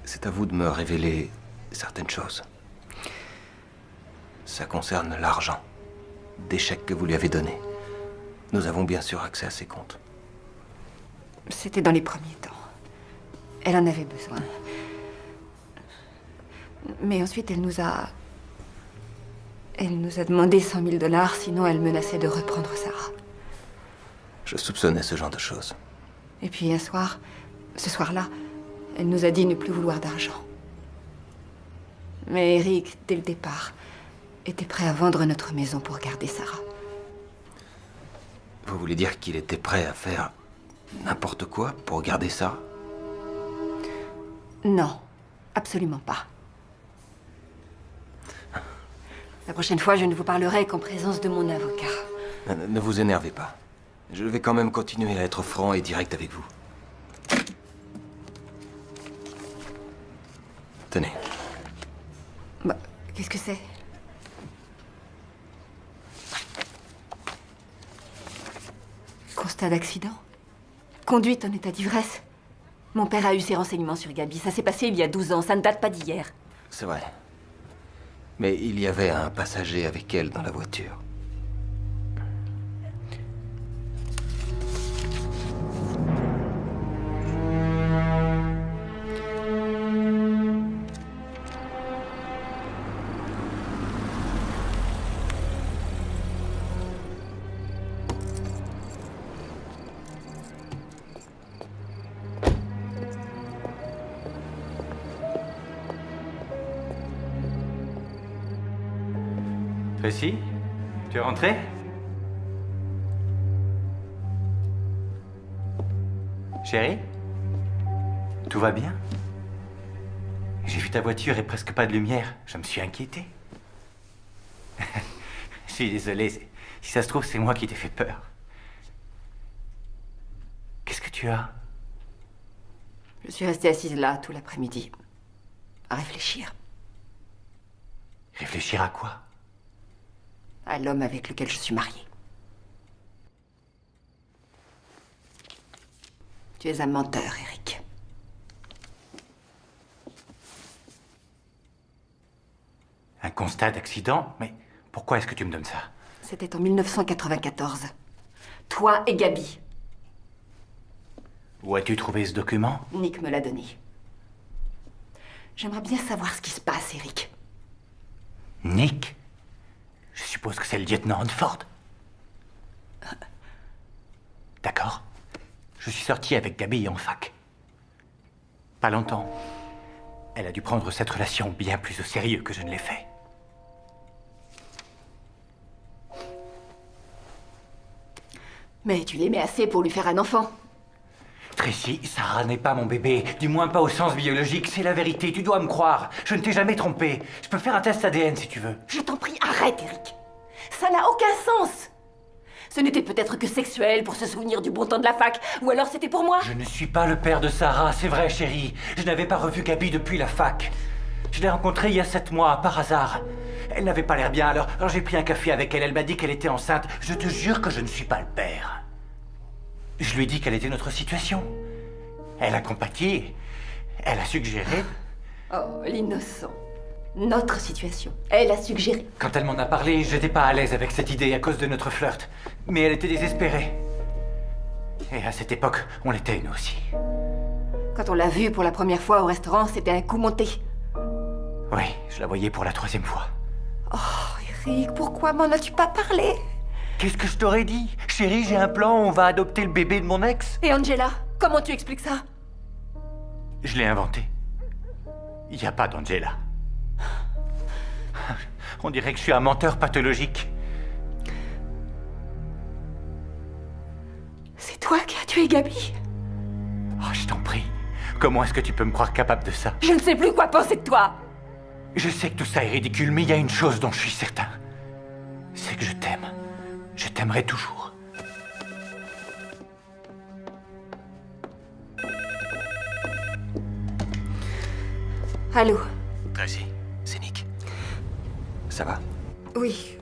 c'est à vous de me révéler certaines choses. Ça concerne l'argent des chèques que vous lui avez donnés. Nous avons bien sûr accès à ses comptes. C'était dans les premiers temps. Elle en avait besoin. Mais ensuite, elle nous a demandé 100 000 $, sinon elle menaçait de reprendre Sarah. Je soupçonnais ce genre de choses. Et puis un soir, ce soir-là, elle nous a dit ne plus vouloir d'argent. Mais Eric, dès le départ, était prêt à vendre notre maison pour garder Sarah. Vous voulez dire qu'il était prêt à faire n'importe quoi pour garder Sarah? Non, absolument pas. La prochaine fois, je ne vous parlerai qu'en présence de mon avocat. Ne vous énervez pas. Je vais quand même continuer à être franc et direct avec vous. Tenez. Bah, qu'est-ce que c'est? Constat d'accident? Conduite en état d'ivresse? Mon père a eu ses renseignements sur Gabi. Ça s'est passé il y a 12 ans. Ça ne date pas d'hier. C'est vrai. Mais il y avait un passager avec elle dans la voiture. Tracy, tu es rentrée? Chérie? Tout va bien? J'ai vu ta voiture et presque pas de lumière. Je me suis inquiété. Je suis désolé. Si ça se trouve, c'est moi qui t'ai fait peur. Qu'est-ce que tu as? Je suis restée assise là tout l'après-midi, à réfléchir. Réfléchir à quoi? À l'homme avec lequel je suis mariée. Tu es un menteur, Eric. Un constat d'accident? Mais pourquoi est-ce que tu me donnes ça? C'était en 1994. Toi et Gabi. Où as-tu trouvé ce document? Nick me l'a donné. J'aimerais bien savoir ce qui se passe, Eric. Nick? Je suppose que c'est le lieutenant Hanford. D'accord. Je suis sorti avec Gabi en fac. Pas longtemps. Elle a dû prendre cette relation bien plus au sérieux que je ne l'ai fait. Mais tu l'aimais assez pour lui faire un enfant. Tracy, Sarah n'est pas mon bébé, du moins pas au sens biologique, c'est la vérité, tu dois me croire. Je ne t'ai jamais trompé. Je peux faire un test ADN si tu veux. Je t'en prie, arrête, Eric. Ça n'a aucun sens. Ce n'était peut-être que sexuel pour se souvenir du bon temps de la fac, ou alors c'était pour moi. Je ne suis pas le père de Sarah, c'est vrai, chérie. Je n'avais pas revu Gabi depuis la fac. Je l'ai rencontrée il y a 7 mois, par hasard. Elle n'avait pas l'air bien, alors j'ai pris un café avec elle. Elle m'a dit qu'elle était enceinte. Je te jure que je ne suis pas le père. Je lui ai dit quelle était notre situation. Elle a compati. Elle a suggéré. Oh, l'innocent. Notre situation. Elle a suggéré. Quand elle m'en a parlé, j'étais pas à l'aise avec cette idée à cause de notre flirt. Mais elle était désespérée. Et à cette époque, on l'était, nous aussi. Quand on l'a vue pour la première fois au restaurant, c'était un coup monté. Oui, je la voyais pour la 3e fois. Oh, Eric, pourquoi m'en as-tu pas parlé? Qu'est-ce que je t'aurais dit? Chérie, j'ai un plan, on va adopter le bébé de mon ex. Et Angela, comment tu expliques ça? Je l'ai inventé. Il n'y a pas d'Angela. On dirait que je suis un menteur pathologique. C'est toi qui as tué Gabi? Oh, je t'en prie. Comment est-ce que tu peux me croire capable de ça? Je ne sais plus quoi penser de toi. Je sais que tout ça est ridicule, mais il y a une chose dont je suis certain. C'est que je t'aime. Je t'aimerai toujours. Allô? Tracy, c'est Nick. Ça va? Oui.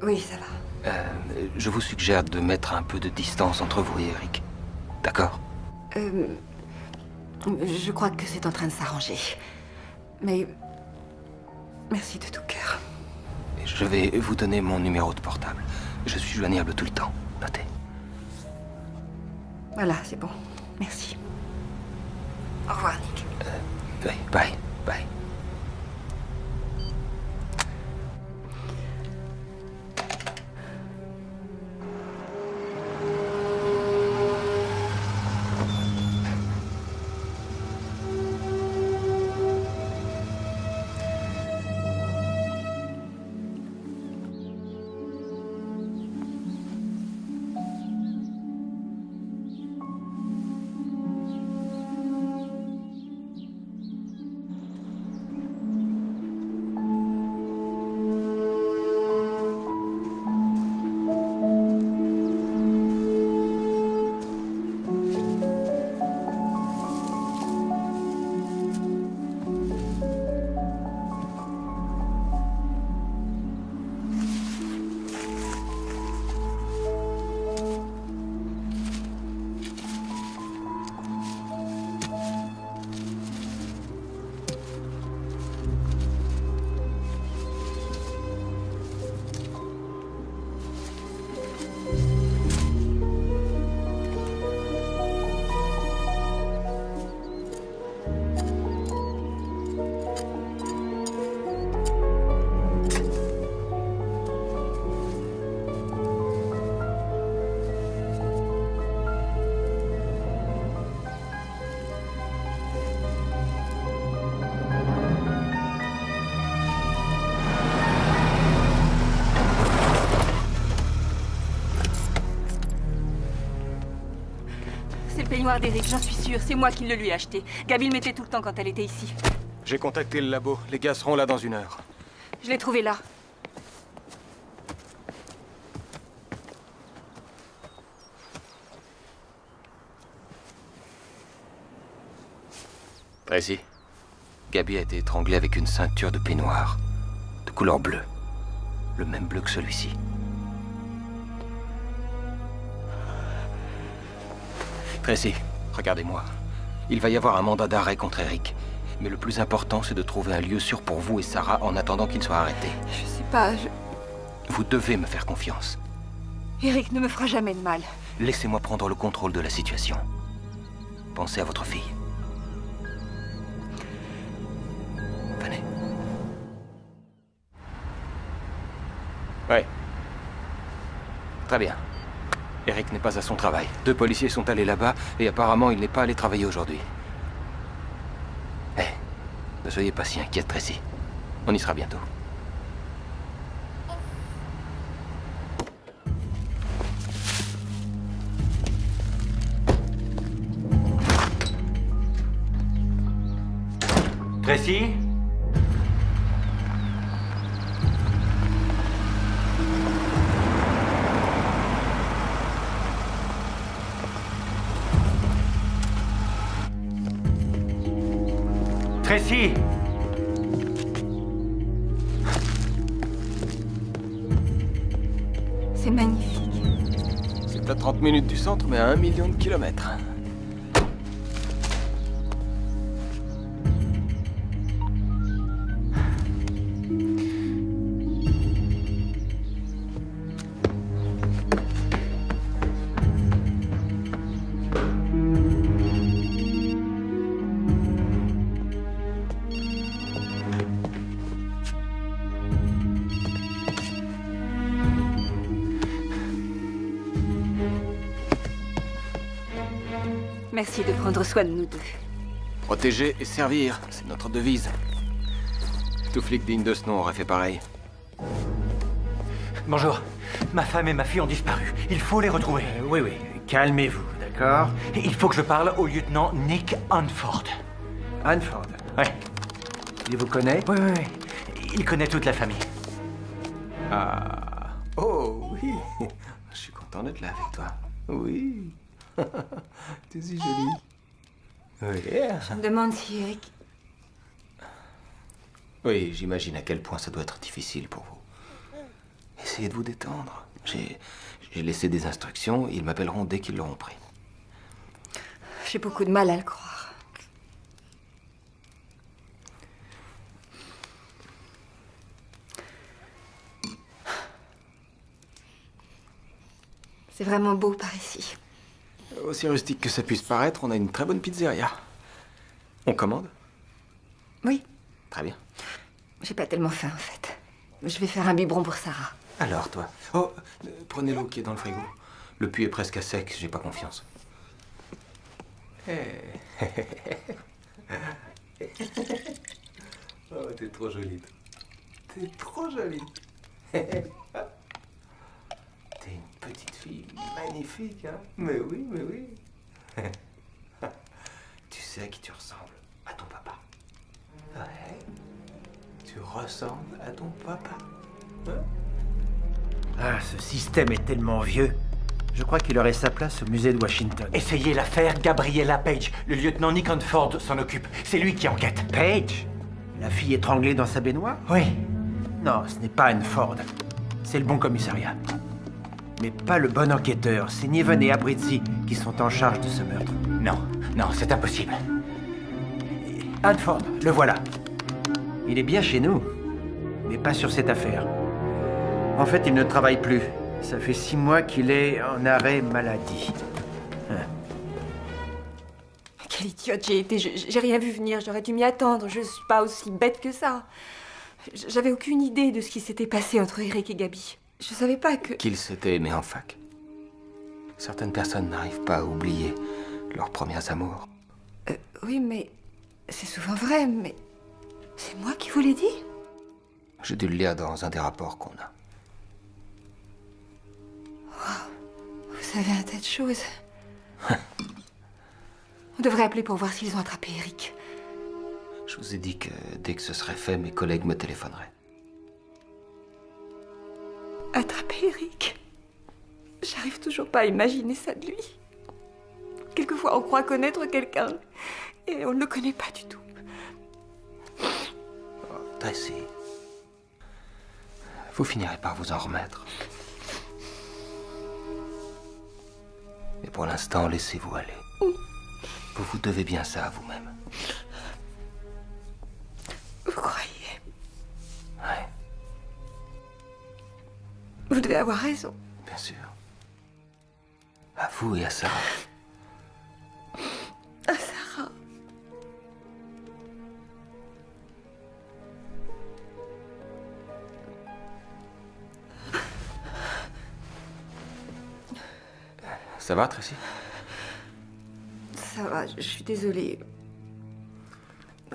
Oui, ça va. Je vous suggère de mettre un peu de distance entre vous et Eric. D'accord? Je crois que c'est en train de s'arranger. Mais... merci de tout cœur. Je vais vous donner mon numéro de portable. Je suis joignable tout le temps. Notez. Voilà, c'est bon. Merci. Au revoir, Nick. Oui, bye. Bye. Peignoir d'Eric, j'en suis sûre. C'est moi qui le lui ai acheté. Gabi le mettait tout le temps quand elle était ici. J'ai contacté le labo. Les gars seront là dans 1 heure. Je l'ai trouvé là. Tracy, Gabi a été étranglée avec une ceinture de peignoir. De couleur bleue. Le même bleu que celui-ci. Tracy, regardez-moi. Il va y avoir un mandat d'arrêt contre Eric. Mais le plus important, c'est de trouver un lieu sûr pour vous et Sarah en attendant qu'il soit arrêté. Je sais pas, Vous devez me faire confiance. Eric ne me fera jamais de mal. Laissez-moi prendre le contrôle de la situation. Pensez à votre fille. Venez. Ouais. Très bien. Eric n'est pas à son travail. 2 policiers sont allés là-bas et apparemment il n'est pas allé travailler aujourd'hui. Hé, Ne soyez pas si inquiète, Tracy. On y sera bientôt. Tracy? Tracy! C'est magnifique. C'est à 30 minutes du centre, mais à 1 million de kilomètres. Merci de prendre soin de nous deux. Protéger et servir, c'est notre devise. Tout flic digne de ce nom aurait fait pareil. Bonjour. Ma femme et ma fille ont disparu. Il faut les retrouver. Oui, calmez-vous, d'accord? Il faut que je parle au lieutenant Nick Hanford. Hanford? Ouais. Il vous connaît? Oui. Il connaît toute la famille. Ah. Oh, oui. Je suis content d'être là avec toi. Oui. T'es si jolie. Oui. Je me demande si Eric... Oui, j'imagine à quel point ça doit être difficile pour vous. Essayez de vous détendre. J'ai laissé des instructions, ils m'appelleront dès qu'ils l'auront pris. J'ai beaucoup de mal à le croire. C'est vraiment beau par ici. Aussi rustique que ça puisse paraître, on a une très bonne pizzeria. On commande? Oui. Très bien. J'ai pas tellement faim, en fait. Je vais faire un biberon pour Sarah. Alors, toi? Oh, prenez l'eau qui est dans le frigo. Le puits est presque à sec, j'ai pas confiance. Oh, t'es trop jolie. T'es trop jolie. T'es une petite fille magnifique, hein? Mais oui. Tu sais à qui tu ressembles? À ton papa. Ouais. Tu ressembles à ton papa. Hein? Ah, ce système est tellement vieux. Je crois qu'il aurait sa place au musée de Washington. Essayez l'affaire Gabriella Page. Le lieutenant Nick Hanford s'en occupe. C'est lui qui enquête. Page? La fille étranglée dans sa baignoire? Oui. Non, ce n'est pas Hanford. C'est le bon commissariat. Mais pas le bon enquêteur. C'est Niven et Abruzzi qui sont en charge de ce meurtre. Non, c'est impossible. Hanford, le voilà. Il est bien chez nous, mais pas sur cette affaire. En fait, il ne travaille plus. Ça fait 6 mois qu'il est en arrêt maladie. Quelle idiote j'ai été. J'ai rien vu venir. J'aurais dû m'y attendre. Je suis pas aussi bête que ça. J'avais aucune idée de ce qui s'était passé entre Eric et Gabi. Je savais pas que... Qu'ils s'étaient aimés en fac. Certaines personnes n'arrivent pas à oublier leurs premiers amours. Oui, mais... C'est souvent vrai, mais... C'est moi qui vous l'ai dit? J'ai dû le lire dans un des rapports qu'on a. Wow. Vous savez un tas de choses. On devrait appeler pour voir s'ils ont attrapé Eric. Je vous ai dit que dès que ce serait fait, mes collègues me téléphoneraient. Attraper Eric? J'arrive toujours pas à imaginer ça de lui. Quelquefois, on croit connaître quelqu'un et on ne le connaît pas du tout. Oh, Tracy, vous finirez par vous en remettre. Mais pour l'instant, laissez-vous aller. Vous vous devez bien ça à vous-même. Vous croyez? Ouais. Vous devez avoir raison. Bien sûr. À vous et à Sarah. À Sarah. Ça va, Tracy? Ça va, je suis désolée.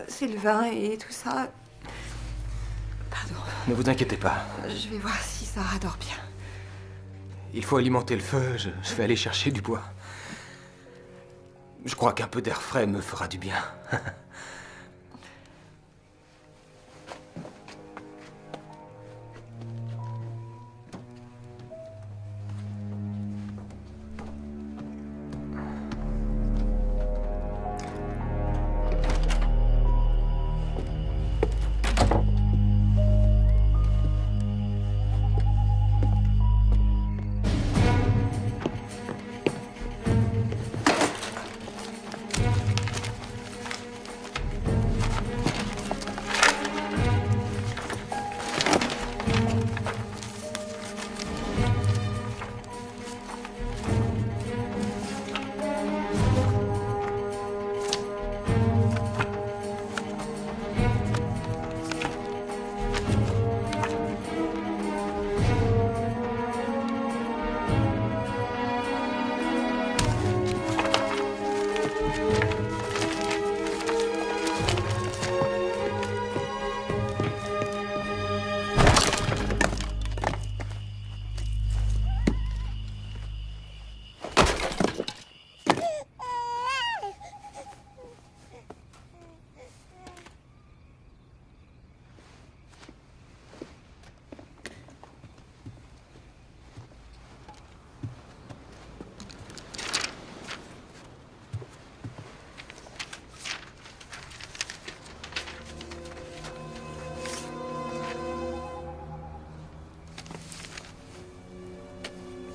C'est le vin et tout ça. Pardon. Ne vous inquiétez pas. Je vais voir si Sarah dort bien. Il faut alimenter le feu, je vais aller chercher du bois. Je crois qu'un peu d'air frais me fera du bien.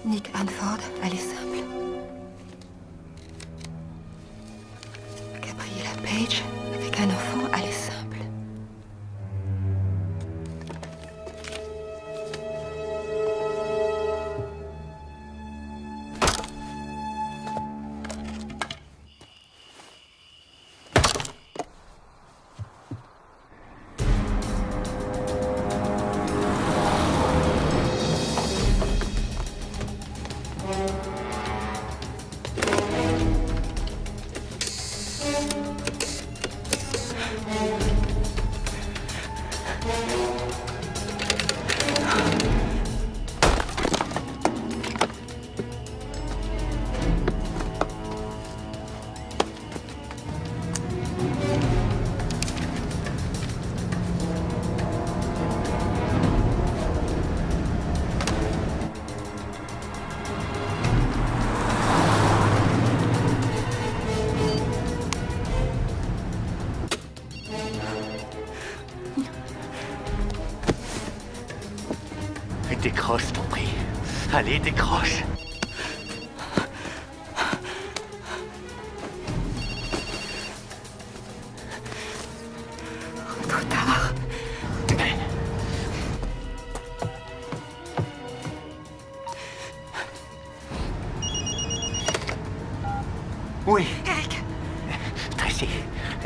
Nick Hanford, elle est simple. Gabriella Page, avec un enfant, elle est simple. Décroche, je t'en prie. Allez, décroche. Trop tard. Oui. Eric. Tracy,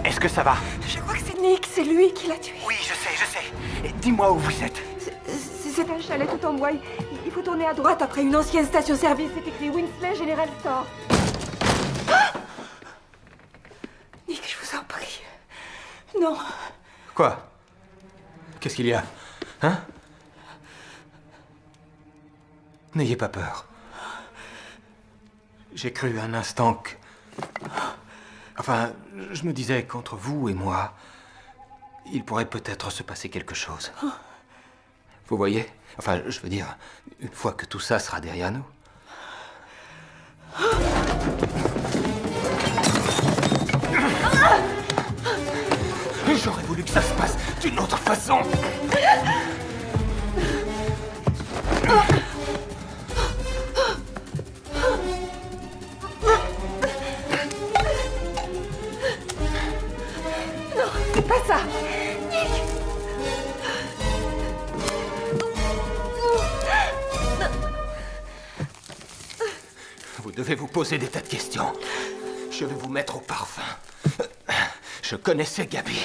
est-ce que ça va? Je crois que c'est Nick, c'est lui qui l'a tué. Oui, je sais. Dis-moi où vous êtes. C'est un chalet tout en bois. Il faut tourner à droite après une ancienne station-service. C'est écrit Winsley General Store. Ah Nick, je vous en prie. Non. Quoi? Qu'est-ce qu'il y a? Hein? N'ayez pas peur. J'ai cru un instant que... Enfin, je me disais qu'entre vous et moi, il pourrait peut-être se passer quelque chose. Vous voyez? Enfin, je veux dire, une fois que tout ça sera derrière nous. J'aurais voulu que ça se passe d'une autre façon. Non, c'est pas ça. Nick. Vous devez vous poser des tas de questions. Je vais vous mettre au parfum. Je connaissais Gabi.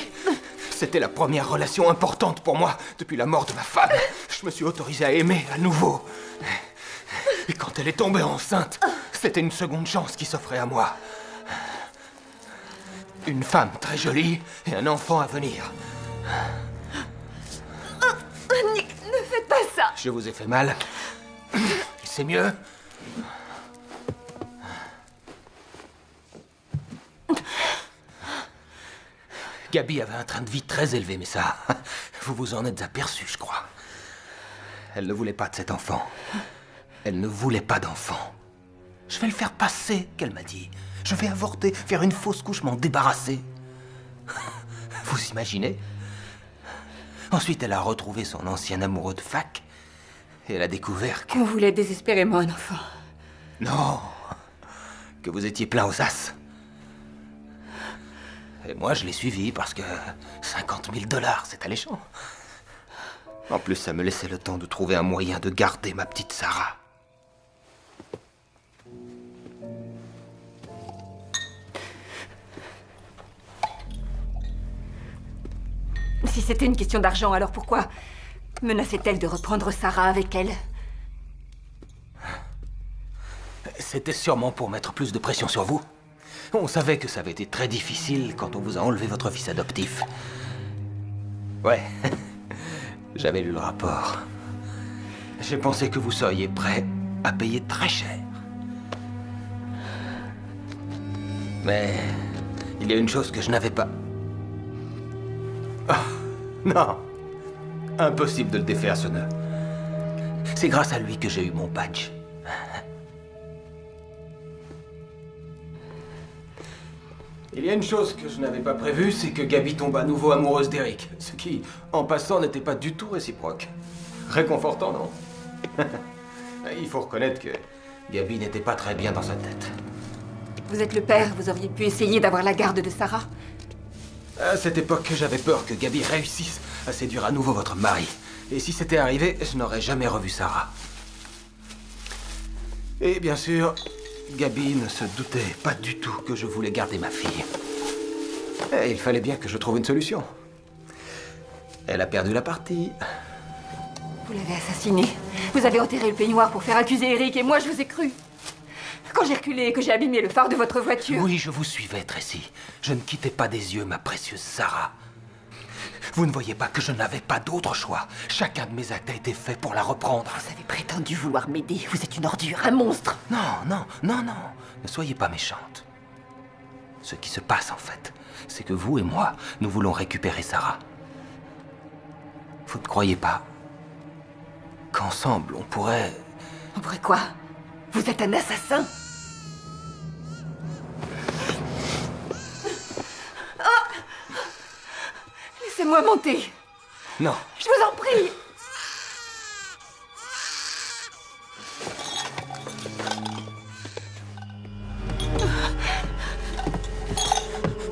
C'était la première relation importante pour moi depuis la mort de ma femme. Je me suis autorisé à aimer à nouveau. Et quand elle est tombée enceinte, c'était une seconde chance qui s'offrait à moi. Une femme très jolie et un enfant à venir. Nick, ne faites pas ça. Je vous ai fait mal. C'est mieux. Gabi avait un train de vie très élevé, mais ça, vous vous en êtes aperçu, je crois. Elle ne voulait pas de cet enfant. Elle ne voulait pas d'enfant. Je vais le faire passer, qu'elle m'a dit. Je vais avorter, faire une fausse couche, m'en débarrasser. Vous imaginez? Ensuite, elle a retrouvé son ancien amoureux de fac. Et elle a découvert qu'on voulait désespérément un enfant. Non, que vous étiez plein aux as. Et moi, je l'ai suivi parce que 50 000 $, c'est alléchant. En plus, ça me laissait le temps de trouver un moyen de garder ma petite Sarah. Si c'était une question d'argent, alors pourquoi menaçait-elle de reprendre Sarah avec elle? C'était sûrement pour mettre plus de pression sur vous. On savait que ça avait été très difficile quand on vous a enlevé votre fils adoptif. Ouais, j'avais lu le rapport. J'ai pensé que vous seriez prêt à payer très cher. Mais il y a une chose que je n'avais pas. Oh, non, impossible de le défaire, ce nœud. C'est grâce à lui que j'ai eu mon badge. Il y a une chose que je n'avais pas prévue, c'est que Gabi tombe à nouveau amoureuse d'Eric. Ce qui, en passant, n'était pas du tout réciproque. Réconfortant, non? Il faut reconnaître que Gabi n'était pas très bien dans sa tête. Vous êtes le père, vous auriez pu essayer d'avoir la garde de Sarah. À cette époque, j'avais peur que Gabi réussisse à séduire à nouveau votre mari. Et si c'était arrivé, je n'aurais jamais revu Sarah. Et bien sûr, Gabi ne se doutait pas du tout que je voulais garder ma fille. Et il fallait bien que je trouve une solution. Elle a perdu la partie. Vous l'avez assassinée. Vous avez enterré le peignoir pour faire accuser Eric et moi je vous ai cru. Quand j'ai reculé et que j'ai abîmé le phare de votre voiture... Oui, je vous suivais, Tracy. Je ne quittais pas des yeux ma précieuse Sarah. Vous ne voyez pas que je n'avais pas d'autre choix. Chacun de mes actes a été fait pour la reprendre. Vous avez prétendu vouloir m'aider. Vous êtes une ordure, un monstre. Non, non, non, non. Ne soyez pas méchante. Ce qui se passe, en fait, c'est que vous et moi, nous voulons récupérer Sarah. Vous ne croyez pas qu'ensemble, on pourrait... On pourrait quoi? Vous êtes un assassin. Oh! Laissez-moi monter. Non. Je vous en prie.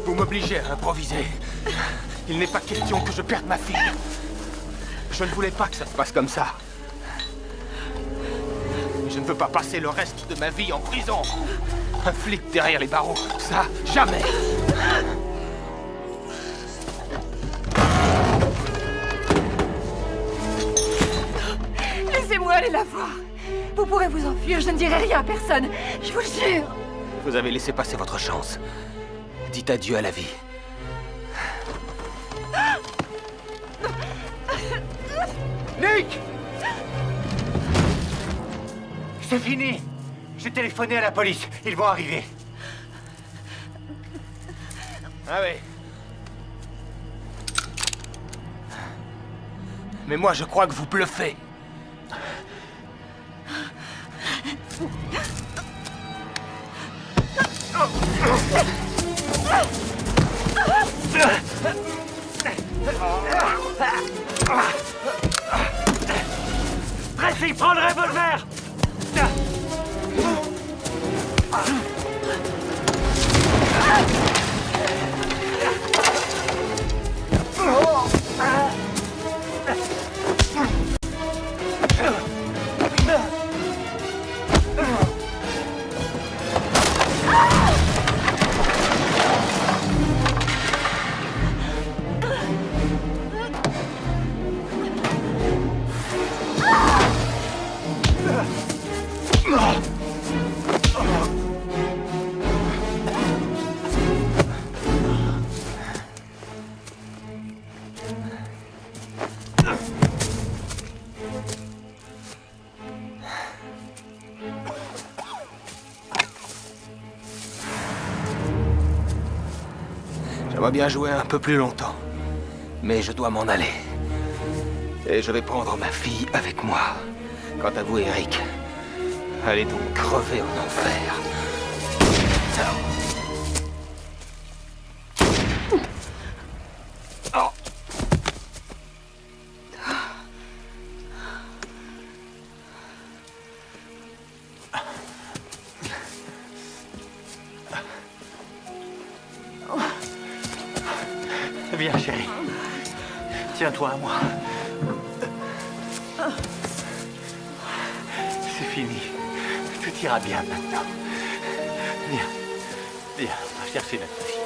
Vous m'obligez à improviser. Il n'est pas question que je perde ma fille. Je ne voulais pas que ça se passe comme ça. Je ne veux pas passer le reste de ma vie en prison. Un flic derrière les barreaux, ça, jamais. Laissez-moi aller la voir. Vous pourrez vous enfuir, je ne dirai rien à personne. Je vous le jure. Vous avez laissé passer votre chance. Dites adieu à la vie. Nick! C'est fini. J'ai téléphoné à la police. Ils vont arriver. Ah oui. Mais moi, je crois que vous bluffez. Tracy, prends le revolver! J'aimerais bien jouer un peu plus longtemps. Mais je dois m'en aller. Et je vais prendre ma fille avec moi. Quant à vous, Eric, allez donc crever en enfer. Oh. Viens, chérie. Tiens-toi à moi. C'est fini. Tout ira bien maintenant. Viens. Viens, on va chercher notre fille.